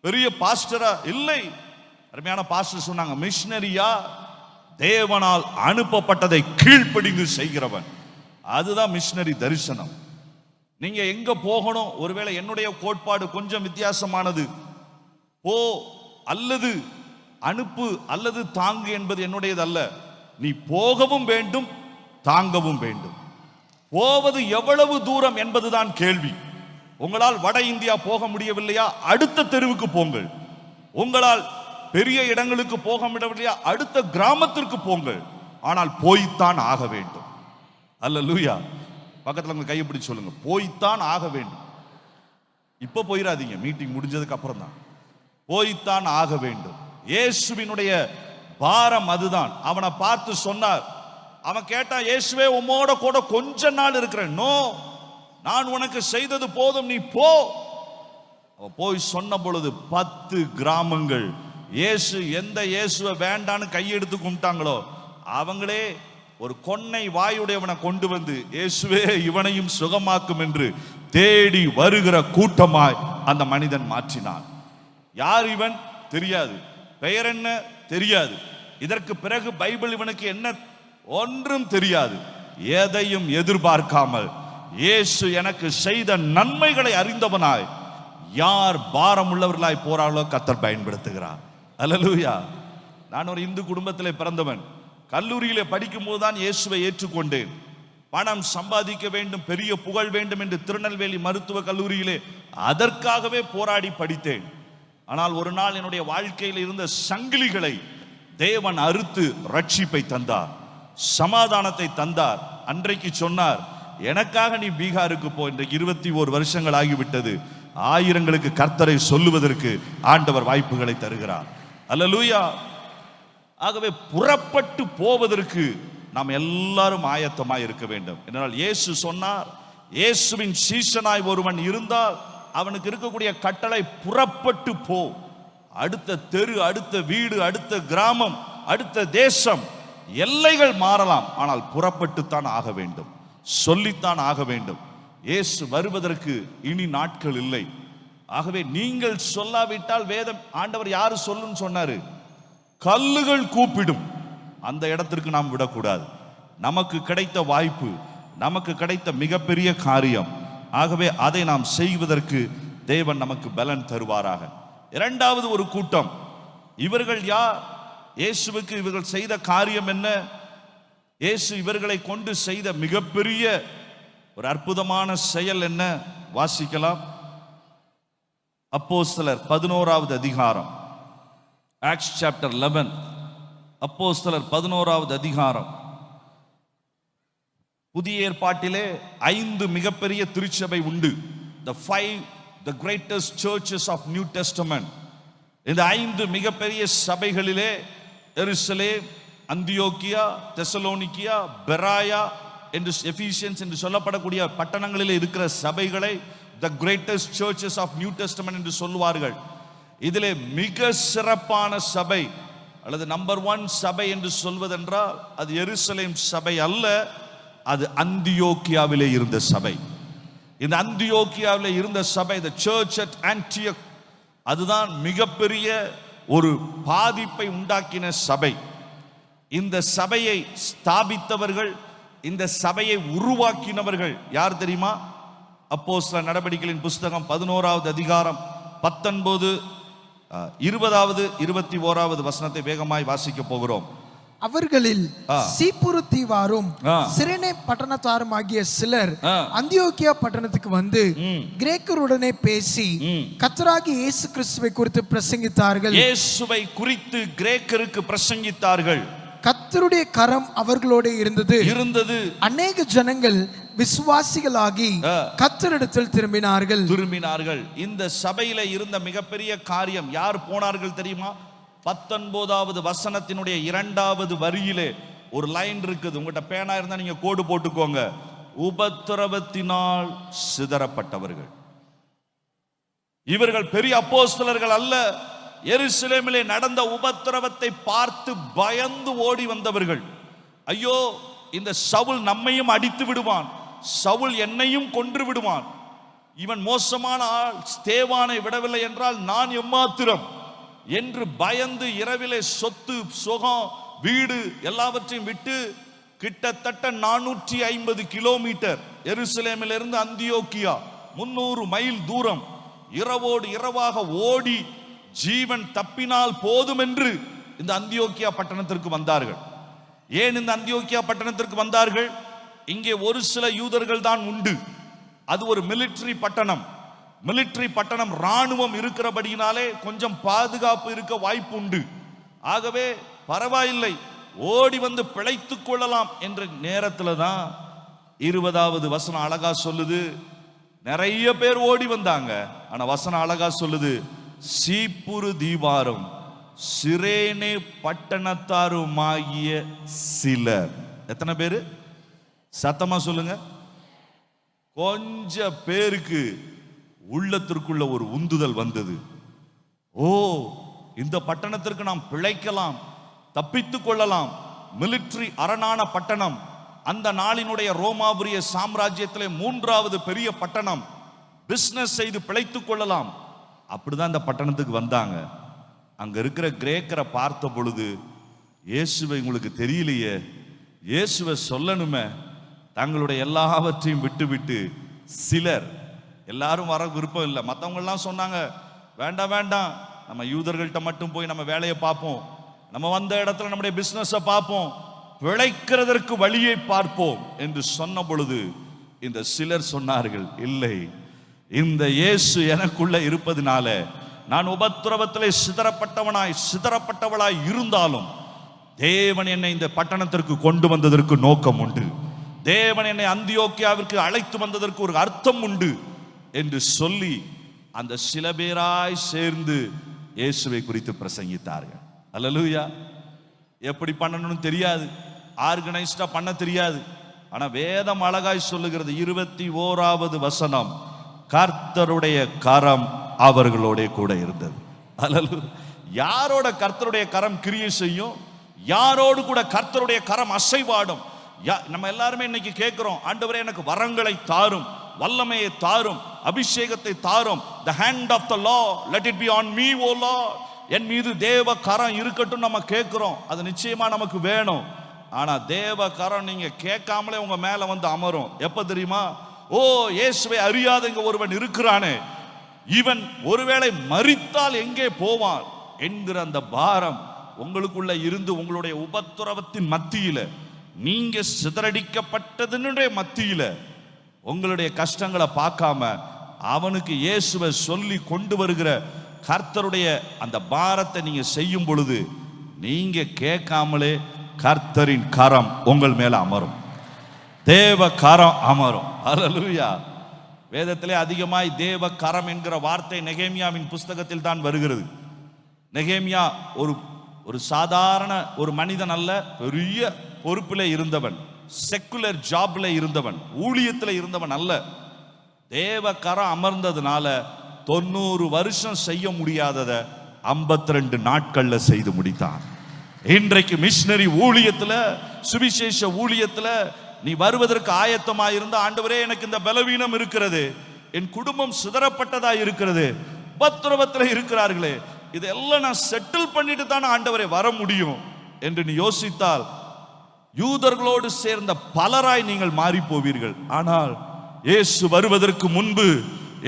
பெரிய பாஸ்டரா? இல்லை. அருமையான பாஸ்டர் சொன்னாங்க, மிஷனரியா? தேவனால் அனுப்பப்பட்டதை கீழ்ப்படிந்து செய்கிறவன். அதுதான் மிஷனரி தரிசனம். நீங்க எங்க போகணும்? ஒருவேளை என்னுடைய கோட்பாடு கொஞ்சம் வித்தியாசமானது. போ அல்லது அனுப்பு அல்லது தாங்கு என்பது என்னுடையது அல்ல. நீ போகவும் வேண்டும், தாங்கவும் வேண்டும். போவது எவ்வளவு தூரம் என்பதுதான் கேள்வி. உங்களால் வட இந்தியா போக முடியவில்லையா? அடுத்த தெருவுக்கு போங்கள். உங்களால் பெரிய இடங்களுக்கு போக முடியவில்லையா? அடுத்த கிராமத்திற்கு போங்கள். ஆனால் போய்த்தான் ஆக வேண்டும். அல்லேலூயா. பக்கத்துல உங்க கையை பிடிச்சு சொல்லுங்க, போய்த்தான் ஆக வேண்டும். இப்ப போயிடாதீங்க, மீட்டிங் முடிஞ்சதுக்கு அப்புறம் தான். போய்த்தான் ஆக வேண்டும். இயேசுவினுடைய பாரம் அதுதான். அவனை பார்த்து சொன்னார். அவன் கேட்டான், இயேசுவே உம்மோட கூட கொஞ்ச நாள் இருக்கிறேன். நோ, நான் உனக்கு செய்தது போதும், நீ போ. அவன் போய் சொன்ன பொழுது 10 கிராமங்கள் எந்த இயேசுவை வேண்டான்னு கையெடுத்து கும்பிட்டாங்களோ அவங்களே ஒரு கொன்னை வாயுடையவனை கொண்டு வந்து, இயேசுவே இவனையும் சுகமாக்கும் என்று தேடி வருகிற கூட்டமாய் அந்த மனிதன் மாற்றினான். யார் இவன் தெரியாது, பெயர் என்ன தெரியாது. இதற்கு பிறகு பைபிள் இவனுக்கு என்ன ஒன்றும் தெரியாது. எதையும் எதிர்பார்க்காமல் இயேசு எனக்கு செய்த நன்மைகளை அறிந்தவனாய் யார் பாரம் உள்ளவர்களாய் போறாளோ கர்த்தர் பயன்படுத்துகிறார். அல்லேலூயா. நான் ஒரு இந்து குடும்பத்திலே பிறந்தவன். கல்லூரியிலே படிக்கும் போதுதான் இயேசுவை ஏற்றுக்கொண்டேன். பணம் சம்பாதிக்க வேண்டும், பெரிய புகழ் வேண்டும் என்று திருநெல்வேலி மருத்துவ கல்லூரியிலே அதற்காகவே போராடி படித்தேன். ஆனால் ஒரு நாள் என்னுடைய வாழ்க்கையில் இருந்த சங்கிலிகளை தேவன் அறுத்து ரட்சிப்பை தந்தார், சமாதானத்தை தந்தார். அன்றைக்கு சொன்னார், எனக்காக நீ பீகாருக்கு போ. இன்றைக்கு 21 வருஷங்கள் ஆகிவிட்டது. ஆயிரங்களுக்கு கர்த்தரை சொல்லுவதற்கு ஆண்டவர் வாய்ப்புகளை தருகிறார். அல்லேலூயா. ஆகவே புறப்பட்டு போவதற்கு நாம் எல்லாரும் ஆயத்தமாய் இருக்க வேண்டும். என்றால் இயேசு சொன்னார், இயேசுவின் சீஷனாய் ஒருவன் இருந்தால் அவனுக்கு இருக்கக்கூடிய கட்டளை புறப்பட்டு போ. அடுத்த தெரு, அடுத்த வீடு, அடுத்த கிராமம், அடுத்த தேசம், எல்லைகள் மாறலாம், ஆனால் புறப்பட்டுத்தான் ஆக வேண்டும், சொல்லித்தான் ஆக வேண்டும். இயேசு வருவதற்கு இனி நாட்கள் இல்லை. ஆகவே நீங்கள் சொல்லாவிட்டால் வேதம் ஆண்டவர் யாரு சொல்லுன்னு சொன்னாரு? கல்லுகள் கூப்பிடும். அந்த இடத்திற்கு நாம் விடக்கூடாது. நமக்கு கிடைத்த வாய்ப்பு, நமக்கு கிடைத்த மிகப்பெரிய காரியம். ஆகவே அதை நாம் செய்வதற்கு தேவன் நமக்கு பலன் தருவாராக. இரண்டாவது ஒரு கூட்டம். இவர்கள் யார்? இயேசுவுக்கு இவர்கள் செய்த காரியம் என்ன? இயேசு இவர்களை கொண்டு செய்த மிகப்பெரிய ஒரு அற்புதமான செயல் என்ன? வாசிக்கலாம். அப்போஸ்தலர் 11வது அதிகாரம், ஆக்ட்ஸ் சாப்டர் 11. அப்போஸ்தலர் 11வது அதிகாரம். புதிய ஏற்பாட்டிலே 5 மிகப்பெரிய திருச்சபை உண்டு. the greatest churches of New Testament. இந்த 5 மிகப்பெரிய சபைகளிலே எருசலேம், அந்தியோக்கியா, தெசலோனிக்கியா, பெராயா என்று எபிசியன்ஸ் என்று சொல்லப்படக்கூடிய பட்டணங்களிலே இருக்கிற சபைகளை the greatest churches of New Testament என்று சொல்வார்கள். இதிலே மிக சிறப்பான சபை அல்லது நம்பர் 1 சபை என்று சொல்வதென்றால் அது எருசலேம் சபை அல்ல, அது அந்தியோக்கியாவிலே இருந்த சபை. இந்த அந்தியோக்கியாவிலே இருந்த சபை, the church at Antioch, அதுதான் மிகப்பெரிய ஒரு பாதிப்பை உண்டாக்கின சபை. இந்த சபையை ஸ்தாபித்தவர்கள், இந்த சபையை உருவாக்கினவர்கள் யார் தெரியுமா? அப்போஸ்தலர் நடபடிகளின் புஸ்தகம் 11வது அதிகாரம் 19, 20வது 21வது வசனத்தை வேகமாய் வாசிக்க போகிறோம். அவர்களில் சீப்புரு தீவாரும் சிரேனே பட்டணத்தாரும் ஆகிய சிலர் அந்தியோக்கியா பட்டணத்துக்கு வந்து கிரேக்கருடனே பேசி கர்த்தராகிய இயேசு கிறிஸ்துவை குறித்து பிரசங்கித்தார்கள். இயேசுவை குறித்து கிரேக்கருக்கு பிரசங்கித்தார்கள். கர்த்தருடைய கரம் அவர்களோடு இருந்தது. இருந்தது. அநேக ஜனங்கள் விசுவாசிகளாகி கர்த்தரிடத்தில் திரும்பினார்கள். இந்த சபையில இருந்த மிகப்பெரிய காரியம், யார் போனார்கள் தெரியுமா? 19வது வசனத்தினுடைய 2வது வரியிலே ஒரு லைன் இருக்குது. உங்கள்கிட்ட பேனா இருந்தா நீங்க கோடு போட்டுக்கோங்க. உபத்திரவத்தினால் சிதறப்பட்டவர்கள். இவர்கள் பெரிய அப்போஸ்தலர்கள் அல்ல. எருசலேமிலே நடந்த உபத்திரவத்தை பார்த்து பயந்து ஓடி வந்தவர்கள். ஐயோ, இந்த சவுல் நம்மையும் அடித்து விடுவான், சவுல் என்னையும் கொன்று விடுவான், இவன் மோசமான ஆள், ஸ்தேவானை விடவில்லை என்றால் நான் எம்மாத்திரம் என்று பயந்து இரவிலே சொத்து சுகம் வீடு எல்லாவற்றையும் விட்டு கிட்டத்தட்ட 450 கிலோமீட்டர் எருசலேமிலிருந்து அந்தியோக்கியா 300 மைல் தூரம் இரவோடு இரவாக ஓடி ஜீவன் தப்பினால் போதும் என்று இந்த அந்தியோக்கியா பட்டணத்திற்கு வந்தார்கள். ஏன் இந்த அந்தியோக்கியா பட்டணத்திற்கு வந்தார்கள்? இங்கே ஒரு சில யூதர்கள் தான் உண்டு. அது ஒரு மிலிட்டரி பட்டணம். மிலிட்டரி பட்டணம், ராணுவம் இருக்கிறபடியினாலே கொஞ்சம் பாதுகாப்பு இருக்க வாய்ப்பு உண்டு. ஆகவே பரவாயில்லை, ஓடி வந்து பிழைத்துக் கொள்ளலாம் என்ற நேரத்தில் தான் 20வது வசனம் அழகா சொல்லுது. நிறைய பேர் ஓடி வந்தாங்க. ஆனா வசனம் அழகா சொல்லுது, சீப்புரு தீவாரும் சிரேனே பட்டணத்தாருமாகிய சிலர். எத்தனை பேரு? சத்தமா சொல்லுங்க. கொஞ்ச பேருக்கு உள்ளத்திற்குள்ள ஒரு உந்துதல் வந்தது. ஓ, இந்த பட்டணத்திற்கு நாம் பிழைக்கலாம், தப்பித்துக் கொள்ளலாம். மிலிட்டரி அரணான பட்டணம், அந்த நாளினுடைய ரோமாபுரிய சாம்ராஜ்யத்திலே 3வது பெரிய பட்டணம். பிசினஸ் செய்து பிழைத்துக் கொள்ளலாம். அப்படிதான் இந்த பட்டணத்துக்கு வந்தாங்க. அங்க இருக்கிற கிரேக்கரை பார்த்த பொழுது, இயேசுவை உங்களுக்கு தெரியலையே, இயேசுவை சொல்லணுமே, தங்களுடைய எல்லாவற்றையும் விட்டு விட்டு சிலர், எல்லாரும் வர விருப்பம் இல்லை. மற்றவங்க எல்லாம் சொன்னாங்க, வேண்டாம் வேண்டாம், நம்ம யூதர்கள்ட்ட மட்டும் போய் நம்ம வேலையை பார்ப்போம், நம்ம வந்த இடத்துல நம்முடைய பிசினஸை பார்ப்போம், பிழைக்கிறதற்கு வழியை பார்ப்போம் என்று சொன்ன பொழுது இந்த சிலர் சொன்னார்கள், இல்லை, இந்த இயேசு எனக்குள்ள இருப்பதினால நான் உபத்திரவத்திலே சிதறப்பட்டவளாய் இருந்தாலும் தேவன் என்னை இந்த பட்டணத்திற்கு கொண்டு வந்ததற்கு நோக்கம் உண்டு, தேவன் என்னை அந்தியோக்கியாவிற்கு அழைத்து வந்ததற்கு ஒரு அர்த்தம் உண்டு என்று சொல்லி அந்த சில பேராய் சேர்ந்து இயேசுவை குறித்து பிரசங்கித்தார்கள். அல்லேலூயா. எப்படி பண்ணணும்னு தெரியாது, ஆர்கனைஸ்டா பண்ண தெரியாது. ஆனா வேதம் அழகாய் சொல்லுகிறது, 21வது வசனம், கர்த்தருடைய கரம் அவர்களோட கூட இருந்தது. அல்லேலூயா. யாரோட கர்த்தருடைய கரம் கிரியை செய்யும்? யாரோடு கூட கர்த்தருடைய கரம் அசைவாடும்? நம்ம எல்லாருமே இன்னைக்கு கேட்கிறோம், ஆண்டவரே எனக்கு வரங்களை தாரும், வல்லமையை தாரும், அபிஷேகத்தை தாரும். the hand of the Lord, let it be on me, O Lord. என் மீது தேவ கரம் இருக்கட்டும் நம்ம கேட்கிறோம். அது நிச்சயமா நமக்கு வேணும். ஆனா தேவ கரம் நீங்க கேட்காமலே உங்க மேல வந்து அமரும். எப்ப தெரியுமா? ஓ, இயேசுவை அறியாத இங்க ஒருவன் இருக்கிறானே, இவன் ஒருவேளை மரித்தால் எங்கே போவான் என்கிற அந்த பாரம் உங்களுக்குள்ள இருந்து, உங்களுடைய உபத்திரவத்தின் மத்தியில, நீங்க சிதறடிக்கப்பட்டதனுடைய மத்தியில, உங்களுடைய கஷ்டங்களை பார்க்காம அவனுக்கு இயேசுவை சொல்லி கொண்டு வருகிற கர்த்தருடைய அந்த பாரத்தை நீங்க செய்யும் பொழுது, நீங்க கேட்காமலே கர்த்தரின் கரம் உங்கள் மேல அமரும், தேவ கரம் அமரும். அல்லேலூயா. வேதத்திலே அதிகமாய் தேவ கரம் என்கிற வார்த்தை நெகேமியாவின் புஸ்தகத்தில் தான் வருகிறது. நெகேமியா ஒரு சாதாரண ஒரு மனிதன் அல்ல, பெரிய பொறுப்பில் இருந்தவன், செக்குலர் ஜாப்ல இருந்தவன், ஊழியத்தில் இருந்தவன் அல்ல. தேவ கரம் அமர்ந்ததுனால 90 வருஷம் செய்ய முடியாததை 52 நாட்கள்ல செய்து முடித்தான். இன்றைக்கு மிஷனரி ஊழியத்துல, சுவிசேஷ ஊழியத்துல நீ வருவதற்கு ஆயத்தமா இருந்த, ஆண்டவரே எனக்கு இந்த பலவீனம் இருக்கிறது, என் குடும்பம் சிதறப்பட்டதா இருக்கிறது, உபத்திரவத்தில் இருக்கிறார்களே, இதெல்லாம் நான் செட்டில் பண்ணிட்டு தான் ஆண்டவரே வர முடியும் என்று நீ யோசித்தால் யூதர்களோடு சேர்ந்த பலராய் நீங்கள் மாறி போவீர்கள். ஆனால் இயேசு வருவதற்கு முன்பு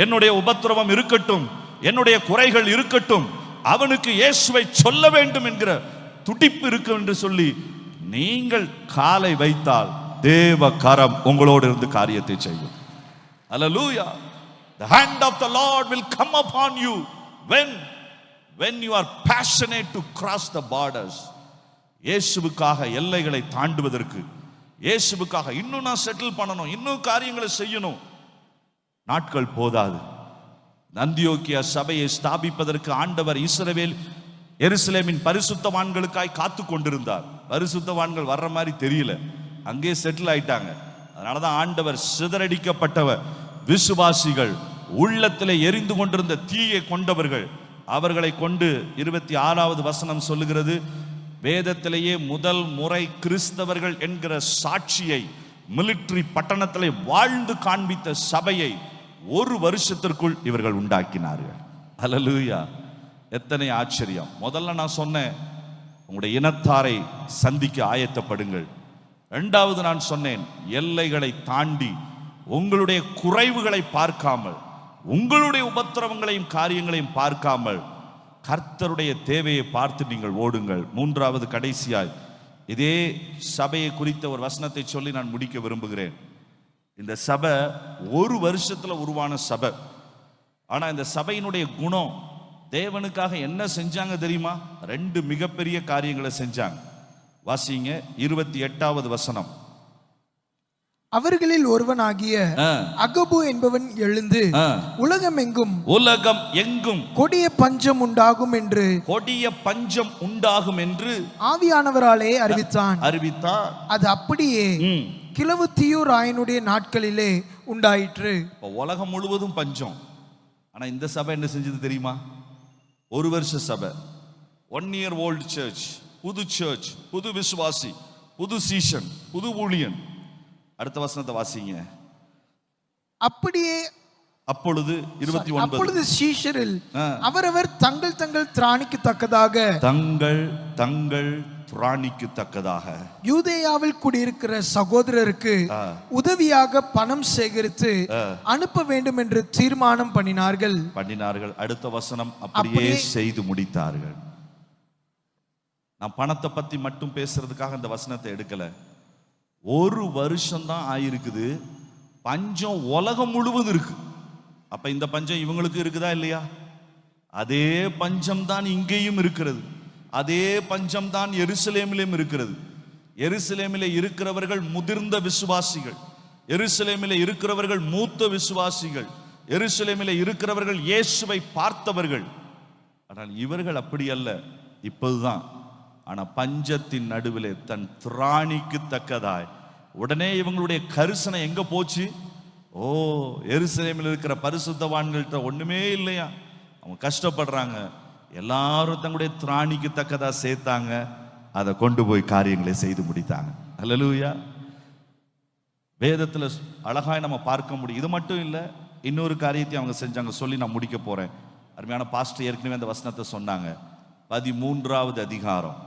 என்னுடைய உபத்திரவம் இருக்கட்டும், என்னுடைய குறைகள் இருக்கட்டும், அவனுக்கு இயேசுவை சொல்ல வேண்டும் என்கிற துடிப்பு இருக்கும் என்று சொல்லி நீங்கள் காலை வைத்தால் தேவ கரம் உங்களோடு இருந்து காரியத்தை செய்யும். Hallelujah. The hand of the Lord will come upon you when you are passionate to cross the borders. இயேசுவுக்காக எல்லைகளை தாண்டுவதற்கு, இயேசுவுக்காக இன்னும் நான் செட்டில் பண்ணணும், இன்னும் காரியங்களை செய்யணும். நாட்கள் போதாது. அந்தியோக்கியா சபையை ஸ்தாபிப்பதற்கு ஆண்டவர் எருசலேமின் பரிசுத்தவான்களுக்காய் காத்து கொண்டிருந்தார். பரிசுத்தவான்கள் வர்ற மாதிரி தெரியல, அங்கே செட்டில் ஆயிட்டாங்க. அதனாலதான் ஆண்டவர் சிதறடிக்கப்பட்டவர் விசுவாசிகள், உள்ளத்திலே எரிந்து கொண்டிருந்த தீயை கொண்டவர்கள், அவர்களை கொண்டு 26வது வசனம் சொல்லுகிறது, வேதத்திலேயே முதல் முறை கிறிஸ்தவர்கள் என்கிற சாட்சியை மிலிட்டரி பட்டணத்திலே வாழ்ந்து காண்பித்த சபையை 1 வருஷத்திற்குள் இவர்கள் உண்டாக்கினார்கள். அல்லேலூயா! எத்தனை ஆச்சரியம்! முதல்ல நான் சொன்னேன், உங்களுடைய இனத்தாரை சந்திக்க ஆயத்தப்படுங்கள். 2வது நான் சொன்னேன், எல்லைகளை தாண்டி உங்களுடைய குறைவுகளை பார்க்காமல், உங்களுடைய உபத்திரவங்களையும் காரியங்களையும் பார்க்காமல் கர்த்தருடைய தேவையை பார்த்து நீங்கள் ஓடுங்கள். 3வது கடைசியாய் இதே சபையை குறித்த ஒரு வசனத்தை சொல்லி நான் முடிக்க விரும்புகிறேன். இந்த சபை 1 வருஷத்துல உருவான சபை. ஆனா இந்த சபையினுடைய குணம், தேவனுக்காக என்ன செஞ்சாங்க தெரியுமா? 2 மிகப்பெரிய காரியங்களை செஞ்சாங்க. வாசிங்க 28வது வசனம். அவர்களில் ஒருவனாகிய அகபு என்பவன் எழுந்து உலகம் எங்கும் கொடிய பஞ்சம் உண்டாகும் என்று ஆவியானவராலே அறிவித்தான். அது அப்படியே கிழவுத்தியூ ராயனுடைய நாட்களிலே உண்டாயிற்று. உலகம் முழுவதும் பஞ்சம். ஆனா இந்த சபை என்ன செஞ்சது தெரியுமா? 1 வருஷ சபை, 1 year old church, புது சர்ச், புது விசுவாசி, புது சீஷன், புது ஊழியன். அடுத்த வசனத்தை வாசிங்க. அப்படியே அப்பொழுது 29, அப்பொழுது சீஷரில் அவரவர் தங்கள் திராணிக்கு தக்கதாக யூதேயாவில் குடியிருக்கிற சகோதரருக்கு உதவியாக பணம் சேகரித்து அனுப்ப வேண்டும் என்று தீர்மானம் பண்ணினார்கள். அடுத்த வசனம், அப்படியே செய்து முடித்தார்கள். நான் பணத்தை பத்தி மட்டும் பேசுறதுக்காக இந்த வசனத்தை எடுக்கல. 1 வருஷம் தான் ஆயிருக்குது, பஞ்சம் உலகம் முழுவதும் இருக்கு. அப்ப இந்த பஞ்சம் இவங்களுக்கு இருக்குதா இல்லையா? அதே பஞ்சம் தான் இங்கேயும் இருக்கிறது. அதே பஞ்சம் தான் எருசலேமிலும் இருக்கிறது. எருசலேமிலே இருக்கிறவர்கள் முதிர்ந்த விசுவாசிகள், எருசலேமிலே இருக்கிறவர்கள் மூத்த விசுவாசிகள், எருசலேமிலே இருக்கிறவர்கள் இயேசுவை பார்த்தவர்கள். ஆனால் இவர்கள் அப்படி அல்ல, இப்போதுதான். ஆனா பஞ்சத்தின் நடுவிலே தன் திராணிக்கு தக்கதாய் உடனே இவங்களுடைய கரிசனை எங்க போச்சு? எருசலேமில் இருக்கிற பரிசுத்தவான்கள்ட்ட ஒண்ணுமே இல்லையா, அவங்க கஷ்டப்படுறாங்க, எல்லாரும் தங்களுடைய திராணிக்கு தக்கதா சேர்த்தாங்க, அதை கொண்டு போய் காரியங்களை செய்து முடித்தாங்க. அல்லேலூயா! வேதத்துல அழகாய் நம்ம பார்க்க முடியும். இது மட்டும் இல்லை, இன்னொரு காரியத்தை அவங்க செஞ்சாங்க, சொல்லி நான் முடிக்க போறேன். அருமையான பாஸ்டர் ஏற்கனவே அந்த வசனத்தை சொன்னாங்க. 13வது அதிகாரம்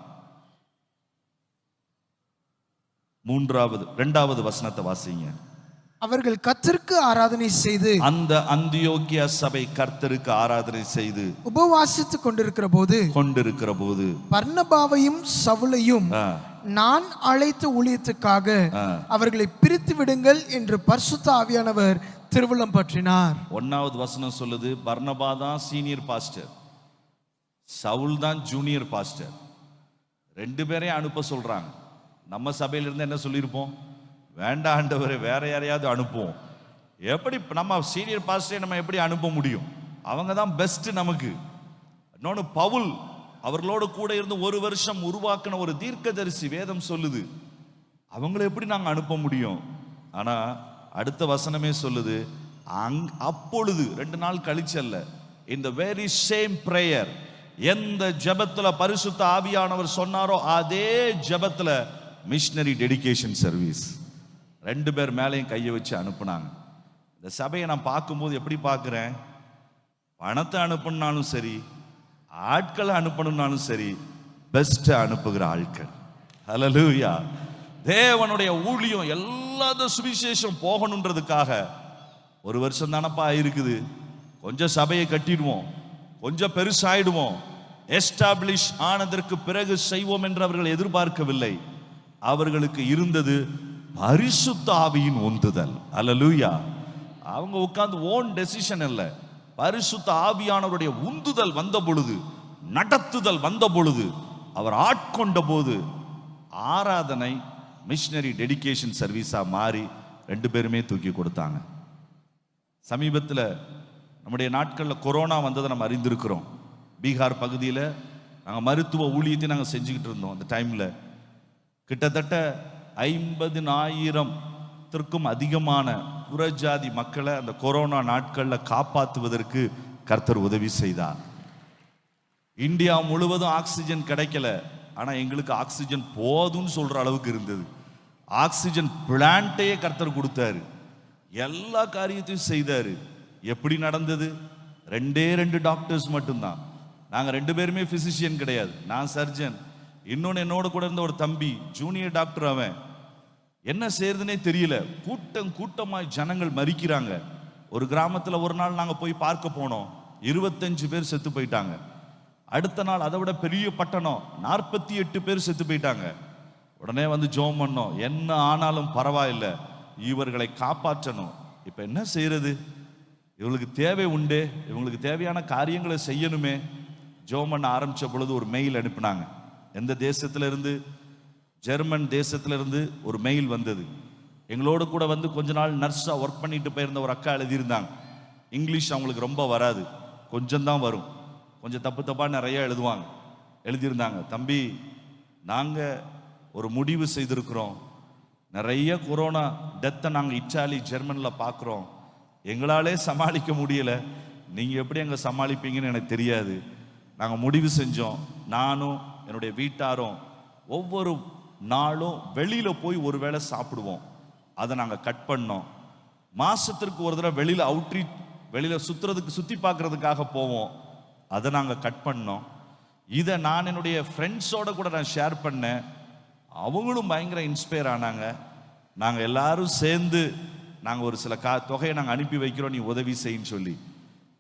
2வது வசனத்தை வாசிங்க. அவர்கள் கர்த்தருக்கு ஆராதனை செய்து, அந்த அந்தியோக்கியா சபை கர்த்தருக்கு ஆராதனை செய்து உபவாசித்துக் கொண்டிருக்கிற போது பர்னபாவையும் சவுலையும் நான் அழைத்த ஊழியத்துக்காக அவர்களை பிரித்து விடுங்கள் என்று பரிசுத்த ஆவியானவர் திருவுளம் பற்றினார். 1வது வசனம் சொல்லுது, பர்னபா தான் சீனியர் பாஸ்டர், சவுல் தான் ஜூனியர் பாஸ்டர். 2 பேரையும் அனுப்ப சொல்றாங்க. நம்ம சபையில இருந்து என்ன சொல்லியிருப்போம்? வேண்டாம் ஆண்டவரே, வேற யாரையாவது அனுப்புவோம். எப்படி நம்ம சீனியர் பாஸ்டரை நம்ம எப்படி அனுப்ப முடியும்? அவங்க தான் பெஸ்ட் நமக்கு. இன்னொன்று, பவுல் அவர்களோடு கூட இருந்து 1 வருஷம் உருவாக்கின ஒரு தீர்க்கதரிசி, வேதம் சொல்லுது. அவங்களை எப்படி நாங்கள் அனுப்ப முடியும்? ஆனா அடுத்த வசனமே சொல்லுது, அப்பொழுது 2 நாள் கழிச்சல்ல, இந்த வெரி சேம் பிரேயர், எந்த ஜெபத்துல பரிசுத்த ஆவியானவர் சொன்னாரோ அதே ஜெபத்துல மிஷனரி டெடிகேஷன் சர்வீஸ் 2 பேர் மேலையும் கையை வச்சு அனுப்புனாங்க. இந்த சபையை நான் பார்க்கும்போது எப்படி பார்க்கிறேன்? பணத்தை அனுப்பணும்னாலும் சரி, ஆட்களை அனுப்பணும்னாலும் சரி, பெஸ்ட் அனுப்புகிற ஆட்கள். ஹல்லேலூயா! தேவனுடைய ஊழியம் எல்லா சுவிசேஷம் போகணுன்றதுக்காக 1 வருஷம் தானப்பா இருக்குது, கொஞ்சம் சபையை கட்டிடுவோம், கொஞ்சம் பெருசாயிடுவோம், எஸ்டாப்ளிஷ் ஆனதற்கு பிறகு செய்வோம் என்று அவர்கள் எதிர்பார்க்கவில்லை. அவர்களுக்கு இருந்தது பரிசுத்த ஆவியின் உந்துதல். அல்லேலூயா! அவங்க உட்கார்ந்து ஓன் டெசிஷன் இல்ல, பரிசுத்த ஆவியானவருடைய உந்துதல் வந்த பொழுது, நடத்துதல் வந்த பொழுது, அவர் ஆட்கொண்ட போது ஆராதனை மிஷனரி டெடிகேஷன் சர்வீஸாக மாறி 2 பேருமே தூக்கி கொடுத்தாங்க. சமீபத்தில் நம்முடைய நாட்களில் கொரோனா வந்ததை நம்ம அறிந்திருக்கிறோம். பீகார் பகுதியில் நாங்கள் மருத்துவ ஊழியத்தை நாங்கள் செஞ்சுக்கிட்டு இருந்தோம். அந்த டைமில் கிட்டத்தட்ட 50,000த்திற்கும் அதிகமான புறஜாதி மக்களை அந்த கொரோனா நாட்களில் காப்பாற்றுவதற்கு கர்த்தர் உதவி செய்தார். இந்தியா முழுவதும் ஆக்சிஜன் கிடைக்கல, ஆனால் எங்களுக்கு ஆக்சிஜன் போதும்னு சொல்கிற அளவுக்கு இருந்தது. ஆக்சிஜன் பிளான்ட்டையே கர்த்தர் கொடுத்தாரு, எல்லா காரியத்தையும் செய்தார். எப்படி நடந்தது? 2 டாக்டர்ஸ் மட்டும்தான். நாங்கள் 2 பேருமே பிசிஷியன் கிடையாது. நான் சர்ஜன், இன்னொன்று என்னோட கூட இருந்த ஒரு தம்பி ஜூனியர் டாக்டர். அவன் என்ன செய்யறதுனே தெரியல. கூட்டமாய் ஜனங்கள் மரிக்கிறாங்க. ஒரு கிராமத்தில் ஒரு நாள் நாங்கள் போய் பார்க்க போனோம், 25 பேர் செத்து போயிட்டாங்க. அடுத்த நாள் அதை விட பெரிய பட்டணம், 48 பேர் செத்து போயிட்டாங்க. உடனே வந்து ஜெபம் பண்ணோம், என்ன ஆனாலும் பரவாயில்ல, இவர்களை காப்பாற்றணும். இப்போ என்ன செய்யறது? இவங்களுக்கு தேவை உண்டு, இவங்களுக்கு தேவையான காரியங்களை செய்யணுமே. ஜெபம் பண்ண ஆரம்பித்த பொழுது ஒரு மெயில் அனுப்பினாங்க. எந்த தேசத்திலிருந்து? ஜெர்மன் தேசத்திலிருந்து ஒரு மெயில் வந்தது. எங்களோட கூட வந்து கொஞ்ச நாள் நர்ஸாக ஒர்க் பண்ணிட்டு போயிருந்த ஒரு அக்கா எழுதியிருந்தாங்க. இங்கிலீஷ் அவங்களுக்கு ரொம்ப வராது, கொஞ்சம் தான் வரும், கொஞ்சம் தப்பாக நிறைய எழுதுவாங்க. எழுதியிருந்தாங்க, தம்பி நாங்கள் ஒரு முடிவு செய்திருக்கிறோம், நிறைய கொரோனா டெத்தை நாங்கள் இத்தாலி ஜெர்மனில் பார்க்குறோம், எங்களாலே சமாளிக்க முடியலை, நீங்கள் எப்படி அங்கே சமாளிப்பீங்கன்னு எனக்கு தெரியாது. நாங்கள் முடிவு செஞ்சோம், நானும் என்னுடைய வீட்டாரும் ஒவ்வொரு நாளும் வெளியில் போய் ஒரு வேளை சாப்பிடுவோம். அதை நாங்கள் கட் பண்ணோம். மாதத்திற்கு ஒரு தடவை வெளியில் அவுட்ரீட், வெளியில் சுற்றி பார்க்குறதுக்காக போவோம். அதை நாங்கள் கட் பண்ணோம். இதை நான் என்னுடைய ஃப்ரெண்ட்ஸோட கூட நான் ஷேர் பண்ணேன். அவங்களும் பயங்கர இன்ஸ்பயர் ஆனாங்க. நாங்கள் எல்லாரும் சேர்ந்து நாங்கள் ஒரு சில தொகையை நாங்கள் அனுப்பி வைக்கிறோம், நீ உதவி செய்யின்னு சொல்லி.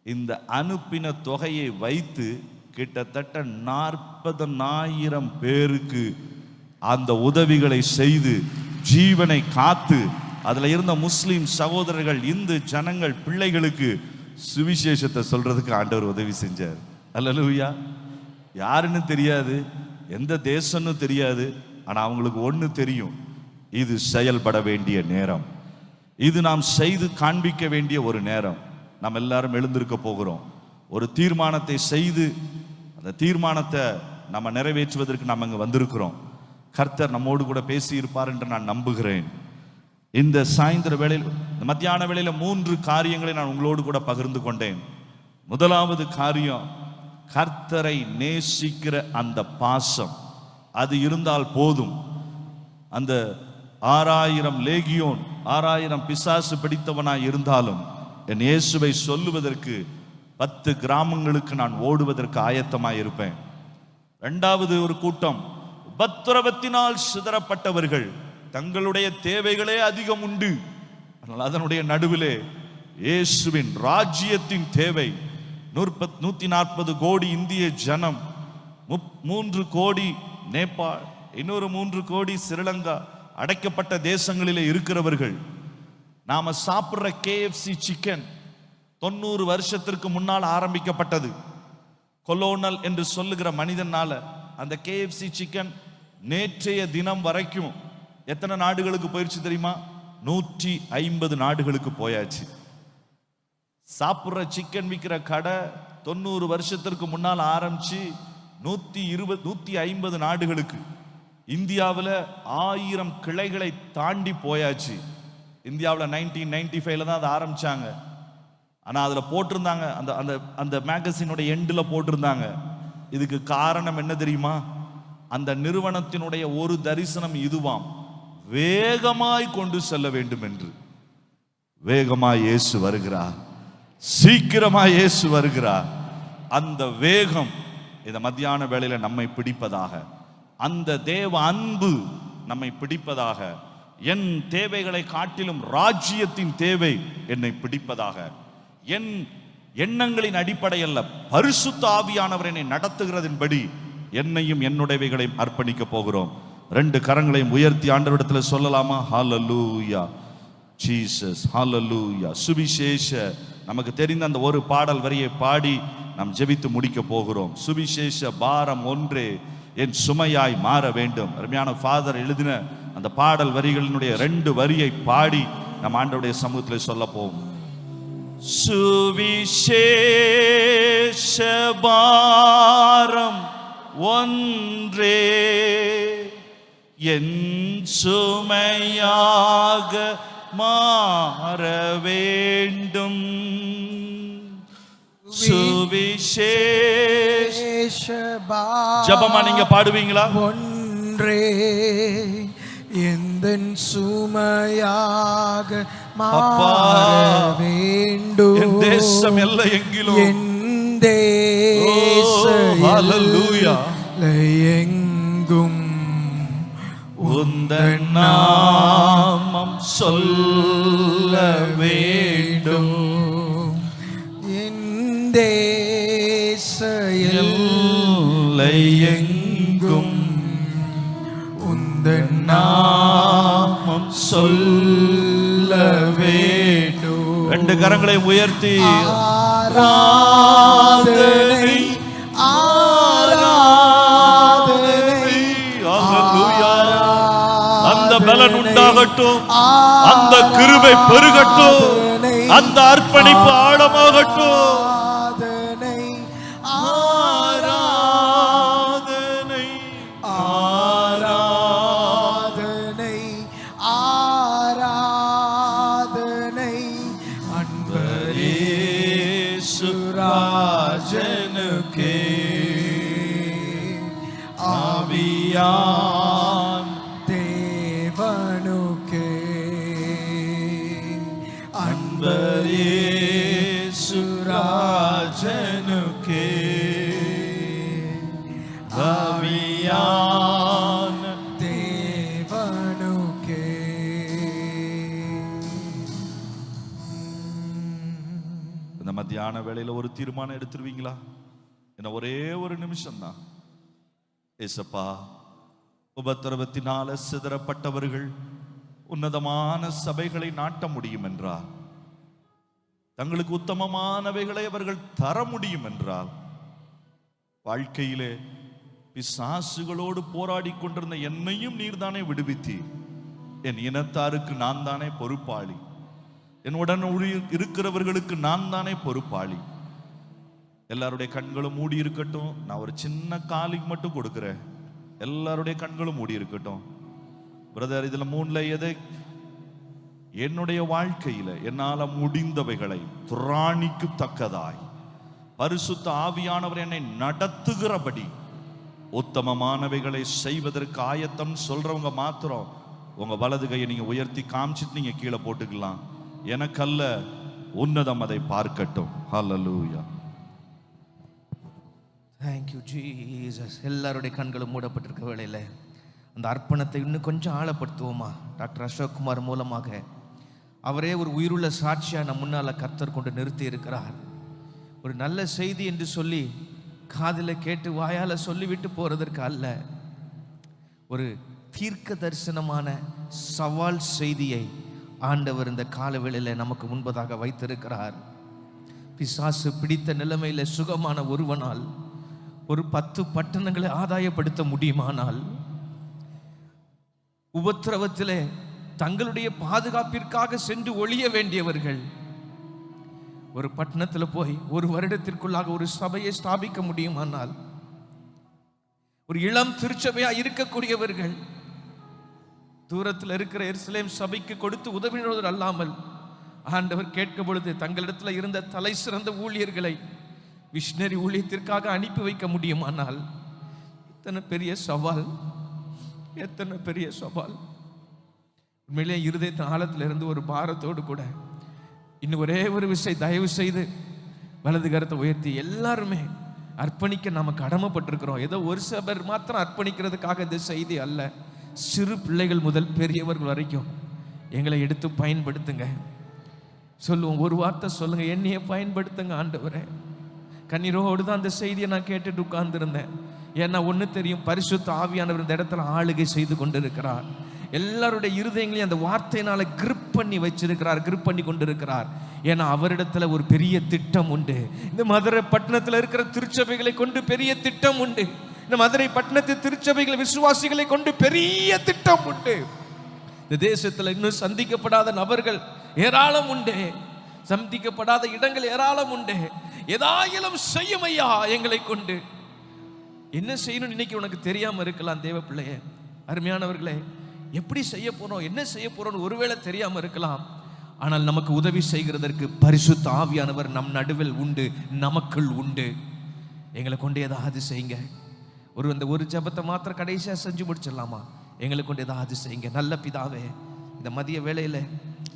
இந்த அனுப்பின தொகையை வைத்து கிட்டத்தட்ட 40,000 பேருக்கு அந்த உதவிகளை செய்து ஜீவனை காத்து, அதில் இருந்த முஸ்லீம் சகோதரர்கள், இந்து ஜனங்கள், பிள்ளைகளுக்கு சுவிசேஷத்தை சொல்றதுக்கு ஆண்டவர் உதவி செஞ்சார். அல்லேலூயா. யாருன்னு தெரியாது, எந்த தேசம்னு தெரியாது, ஆனால் அவங்களுக்கு ஒன்று தெரியும், இது செயல்பட வேண்டிய நேரம், இது நாம் செய்து காண்பிக்க வேண்டிய ஒரு நேரம். நாம் எல்லாரும் எழுந்திருக்க போகிறோம். ஒரு தீர்மானத்தை செய்து அந்த தீர்மானத்தை நம்ம நிறைவேற்றுவதற்கு நாம் இங்கே வந்திருக்கிறோம். கர்த்தர் நம்மோடு கூட பேசியிருப்பார் என்று நான் நம்புகிறேன். இந்த சாயந்தர வேளையில், இந்த மத்தியான வேளையில் 3 காரியங்களை நான் உங்களோடு கூட பகிர்ந்து கொண்டேன். முதலாவது காரியம், கர்த்தரை நேசிக்கிற அந்த பாசம், அது இருந்தால் போதும். அந்த 6000 லேகியோன், 6000 பிசாசு பிடித்தவனாய் இருந்தாலும் என் இயேசுவை சொல்லுவதற்கு 10 கிராமங்களுக்கு நான் ஓடுவதற்கு ஆயத்தமாய் இருப்பேன். 2வது ஒரு கூட்டம், உபத்திரவத்தினால் சிதறப்பட்டவர்கள், தங்களுடைய தேவைகளே அதிகம் உண்டு, ஆனால் அதனுடைய நடுவிலே இயேசுவின் ராஜ்யத்தின் தேவை. 140 கோடி இந்திய ஜனம், 3 கோடி நேபாள், இன்னொரு 3 கோடி ஸ்ரீலங்கா, அடைக்கப்பட்ட தேசங்களிலே இருக்கிறவர்கள். நாம சாப்பிட்ற KFC சிக்கன் 90 வருஷத்திற்கு முன்னால் ஆரம்பிக்கப்பட்டது. கொலோனல் என்று சொல்லுகிற மனிதனால அந்த KFC சிக்கன் நேற்றைய தினம் வரைக்கும் எத்தனை நாடுகளுக்கு போயிடுச்சு தெரியுமா? 150 நாடுகளுக்கு போயாச்சு. சாப்பிட்ற சிக்கன் விற்கிற கடை 90 வருஷத்திற்கு முன்னால் ஆரம்பிச்சு 150 நாடுகளுக்கு. இந்தியாவில் 1000 கிளைகளை தாண்டி போயாச்சு. இந்தியாவில் 1995 தான் அதை ஆரம்பிச்சாங்க. ஆனால் அதில் போட்டிருந்தாங்க, அந்த அந்த அந்த மேகசினோட எண்டில் போட்டிருந்தாங்க, இதுக்கு காரணம் என்ன தெரியுமா? அந்த நிறுவனத்தினுடைய ஒரு தரிசனம் இதுவாம், வேகமாய் கொண்டு செல்ல வேண்டும் என்று. வேகமாய் இயேசு வருகிறார், சீக்கிரமாய் இயேசு வருகிறார். அந்த வேகம் இந்த மத்தியான வேளையில நம்மை பிடிப்பதாக, அந்த தேவ அன்பு நம்மை பிடிப்பதாக, என் தேவைகளை காட்டிலும் ராஜ்யத்தின் தேவை என்னை பிடிப்பதாக, என் எண்ணங்களின் அடிப்படையில் பரிசுத்த ஆவியானவர் என்னை நடத்துகிறதின்படி என்னையும் என்னுடையவைகளையும் அர்ப்பணிக்க போகிறோம். 2 கரங்களையும் உயர்த்தி ஆண்டவரிடத்தில் சொல்லலாமா? ஹல்லேலூயா ஜீசஸ், ஹல்லேலூயா. சுவிசேஷ நமக்கு தெரிந்த அந்த ஒரு பாடல் வரியை பாடி நாம் ஜெபித்து முடிக்க போகிறோம். சுவிசேஷ பாரம் ஒன்றே என் சுமையாய் மாற வேண்டும். அருமையான ஃபாதர் எழுதின அந்த பாடல் வரிகளினுடைய 2 வரியை பாடி நம் ஆண்டவருடைய சமூகத்தில் சொல்ல போவோம். சுவிசேஷ பாரம் ஒன்றே என் சுமையாக மாற வேண்டும். சுவிசேஷ ஜபமா நீங்க பாடுவீங்களா? ஒன்றே எந்தன் சுமையாக மாற வேண்டும். என் தேசம் எல்லாம் எங்கிலும், என் தேசம் எங்கும் உந்தன் நாமம் சொல்ல வேண்டும். என் தேசம் எங்கும் உந்தன் நாமம் சொல்ல வேண்டும். 2 கரங்களை உயர்த்தி ஆராதனை ஆராதனை அந்த பலன் உண்டாகட்டும், அந்த கிருபை பெருகட்டும், அந்த அர்ப்பணிப்பு ஆழமாகட்டும். ஆராதனை ஆராதனை ஆராதனை அன்பரேசு ராஜனுக்கே ஆவியான் தேவனுக்கே அன்பரேசு ராஜனுக்கே ஆவியான் தேவனுக்கே. இந்த மத்தியான வேளையில ஒரு தீர்மானம் எடுத்துருவீங்களா? என்ன ஒரே ஒரு நிமிஷம் தான். ஏசப்பா, உபத்திரவத்தினால சிதறப்பட்டவர்கள் உன்னதமான சபைகளை நாட்ட முடியும் என்றால், தங்களுக்கு உத்தமமானவைகளை அவர்கள் தர முடியும் என்றால், வாழ்க்கையிலே பிசாசுகளோடு போராடி கொண்டிருந்த என்னையும் நீர்தானே விடுவித்தி, என் இனத்தாருக்கு நான் தானே பொறுப்பாளி, என்னுடன் இருக்கிறவர்களுக்கு நான் தானே பொறுப்பாளி. எல்லாருடைய கண்களும் மூடி இருக்கட்டும். நான் ஒரு சின்ன காலிக்கு மட்டும் கொடுக்கிறேன். எல்லாருடைய கண்களும் மூடி இருக்கட்டும். பிரதர், இதுல 3ல எதை என்னுடைய வாழ்க்கையில என்னால முடிந்தவைகளை துராணிக்கு தக்கதாய் பரிசுத்த ஆவியானவர் என்னை நடத்துகிறபடி உத்தமமானவைகளை செய்வதற்கு ஆயத்தம் சொல்றவங்க மாத்திரம் உங்க வலது கையை நீங்க உயர்த்தி காமிச்சிட்டு நீங்க கீழே போட்டுக்கலாம். எனக்கல்ல, உன்னதம் அதை பார்க்கட்டும். ஹல்லேலூயா. Thank you Jesus. எல்லாருடைய கண்களும் மூடப்பட்டிருக்க வேளையில அந்த அர்ப்பணத்தை இன்னும் கொஞ்சம் ஆழப்படுத்துவோமா? டாக்டர் அசோக்குமார் மூலமாக அவரே ஒரு உயிருள்ள சாட்சியாக நம் முன்னால் கர்த்தர் கொண்டு நிறுத்தி இருக்கிறார். ஒரு நல்ல செய்தி என்று சொல்லி காதில் கேட்டு வாயால் சொல்லிவிட்டு போகிறதற்கு அல்ல, ஒரு தீர்க்க தரிசனமான சவால் செய்தியை ஆண்டவர் இந்த காலவேளையில் நமக்கு முன்பதாக வைத்திருக்கிறார். பிசாசு பிடித்த நிலைமையில் சுகமான ஒருவனால் ஒரு 10 பட்டணங்களை ஆதாயப்படுத்த முடியுமானால், உபத்திரவத்திலே தங்களுடைய பாதுகாப்பிற்காக சென்று ஒளிய வேண்டியவர்கள் ஒரு பட்டணத்தில் போய் 1 வருடத்திற்குள்ளாக ஒரு சபையை ஸ்தாபிக்க முடியுமானால், ஒரு இளம் திருச்சபையா இருக்கக்கூடியவர்கள் தூரத்தில் இருக்கிற எருசலேம் சபைக்கு கொடுத்து உதவினோடு அல்லாமல் ஆண்டவர் கேட்கும் பொழுது தங்களிடத்தில் இருந்த தலை சிறந்த ஊழியர்களை மிஷனரி ஊழியத்திற்காக அனுப்பி வைக்க முடியுமானால், எத்தனை பெரிய சவால், எத்தனை பெரிய சவால். உண்மையிலே இருதயத்தின் ஆழத்தில் இருந்து ஒரு பாரத்தோடு கூட இன்னும் ஒரே ஒரு விஷயம், தயவு செய்து வலது கரத்தை உயர்த்தி எல்லாருமே அர்ப்பணிக்க நாம கடமைப்பட்டிருக்கிறோம். ஏதோ ஒரு சபர் மாத்திரம் அர்ப்பணிக்கிறதுக்காக இந்த செய்தி அல்ல. சிறு பிள்ளைகள் முதல் பெரியவர்கள் வரைக்கும் எங்களை எடுத்து பயன்படுத்துங்க. சொல்லுவோம், ஒரு வார்த்தை சொல்லுங்க, என்னையே பயன்படுத்துங்க ஆண்டவரே. கண்ணீரோடு தான் அந்த செய்தியை நான் கேட்டுட்டு உட்கார்ந்துருந்தேன். ஏன்னா ஒன்று தெரியும், பரிசுத்த ஆவியானவர் இந்த இடத்துல ஆளுகை செய்து கொண்டிருக்கிறார். எல்லாருடைய இருதயங்களையும் அந்த வார்த்தையினால கிரிப் பண்ணி வச்சிருக்கிறார், கிரிப் பண்ணி கொண்டிருக்கிறார். ஏன்னா அவரிடத்துல ஒரு பெரிய திட்டம் உண்டு. இந்த மதுரை பட்டணத்தில் இருக்கிற திருச்சபைகளை கொண்டு பெரிய திட்டம் உண்டு. இந்த மதுரை பட்டணத்து திருச்சபைகள் விசுவாசிகளை கொண்டு பெரிய திட்டம் உண்டு. இந்த தேசத்தில் இன்னும் சந்திக்கப்படாத நபர்கள் ஏராளம் உண்டு, சந்திக்கப்படாத இடங்கள் ஏராளம் உண்டு. ஏதாயிலும் செய்யும் ஐயா எங்களை கொண்டு. என்ன செய்யணும் இன்னைக்கு உனக்கு தெரியாம இருக்கலாம் தேவ பிள்ளையே. அருமையானவர்களே, எப்படி செய்ய போறோம், என்ன செய்ய போறோம் ஒருவேளை தெரியாம இருக்கலாம். ஆனால் நமக்கு உதவி செய்கிறதற்கு பரிசுத்த ஆவியானவர் நம் நடுவில் உண்டு, நமக்குள் உண்டு. எங்களை கொண்டு ஏதாவது செய்யுங்க. ஒரு ஜெபத்தை மாத்திரம் கடைசியா செஞ்சு முடிச்சிடலாமா? எங்களை கொண்டு ஏதாவது செய்யுங்க. நல்ல பிதாவே, இந்த மதிய வேளையில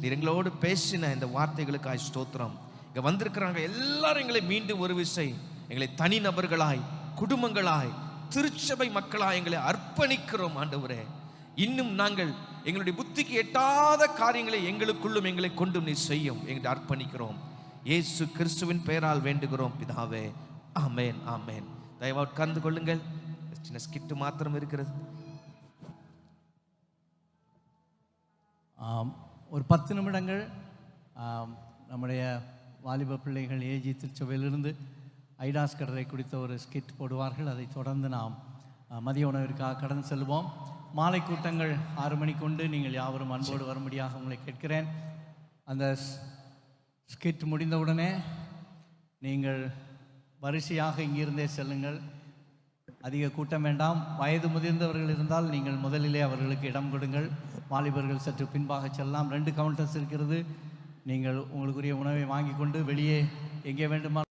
நீர் எங்களோடு பேசின இந்த வார்த்தைகளுக்காய் ஸ்தோத்திரம். இங்க வந்திருக்கிறாங்க எல்லாரும் எங்களை மீண்டும் ஒரு விசை எங்களை தனி நபர்களாய், குடும்பங்களாய், திருச்சபை மக்களாய் எங்களை அர்ப்பணிக்கிறோம் ஆண்டவரே. இன்னும் நாங்கள் எங்களுடைய புத்திக்கு எட்டாத காரியங்களை எங்களுக்குள்ளும் எங்களை கொண்டும் நீ செய்யும் எங்களை அர்ப்பணிக்கிறோம். இயேசு கிறிஸ்துவின் பெயரால் வேண்டுகிறோம் பிதாவே. ஆமேன், ஆமேன். தயவாக உட்கார்ந்து கொள்ளுங்கள். சின்ன ஸ்கிட்டு மாத்திரம் இருக்கிறது. ஒரு 10 நிமிடங்கள் நம்முடைய வாலிப பிள்ளைகள் ஏஜி திருச்சபையிலிருந்து ஐடாஸ் கடலை குறித்த ஒரு ஸ்கிட் போடுவார்கள். அதை தொடர்ந்து நாம் மதிய உணவிற்காக கடந்து செல்வோம். மாலை கூட்டங்கள் 6 மணிக்கு உண்டு. நீங்கள் யாவரும் அன்போடு வரும்படியாக உங்களை கேட்கிறேன். அந்த ஸ்கிட் முடிந்தவுடனே நீங்கள் வரிசையாக இங்கிருந்தே செல்லுங்கள். அதிக கூட்டம் வேண்டாம். வயது முதிர்ந்தவர்கள் இருந்தால் நீங்கள் முதலிலே அவர்களுக்கு இடம் கொடுங்கள். வாலிபர்கள் சற்று பின்பாக செல்லலாம். 2 கவுண்டர்ஸ் இருக்கிறது. நீங்கள் உங்களுக்குரிய உணவை வாங்கி கொண்டு வெளியே எங்கே வேண்டுமானால்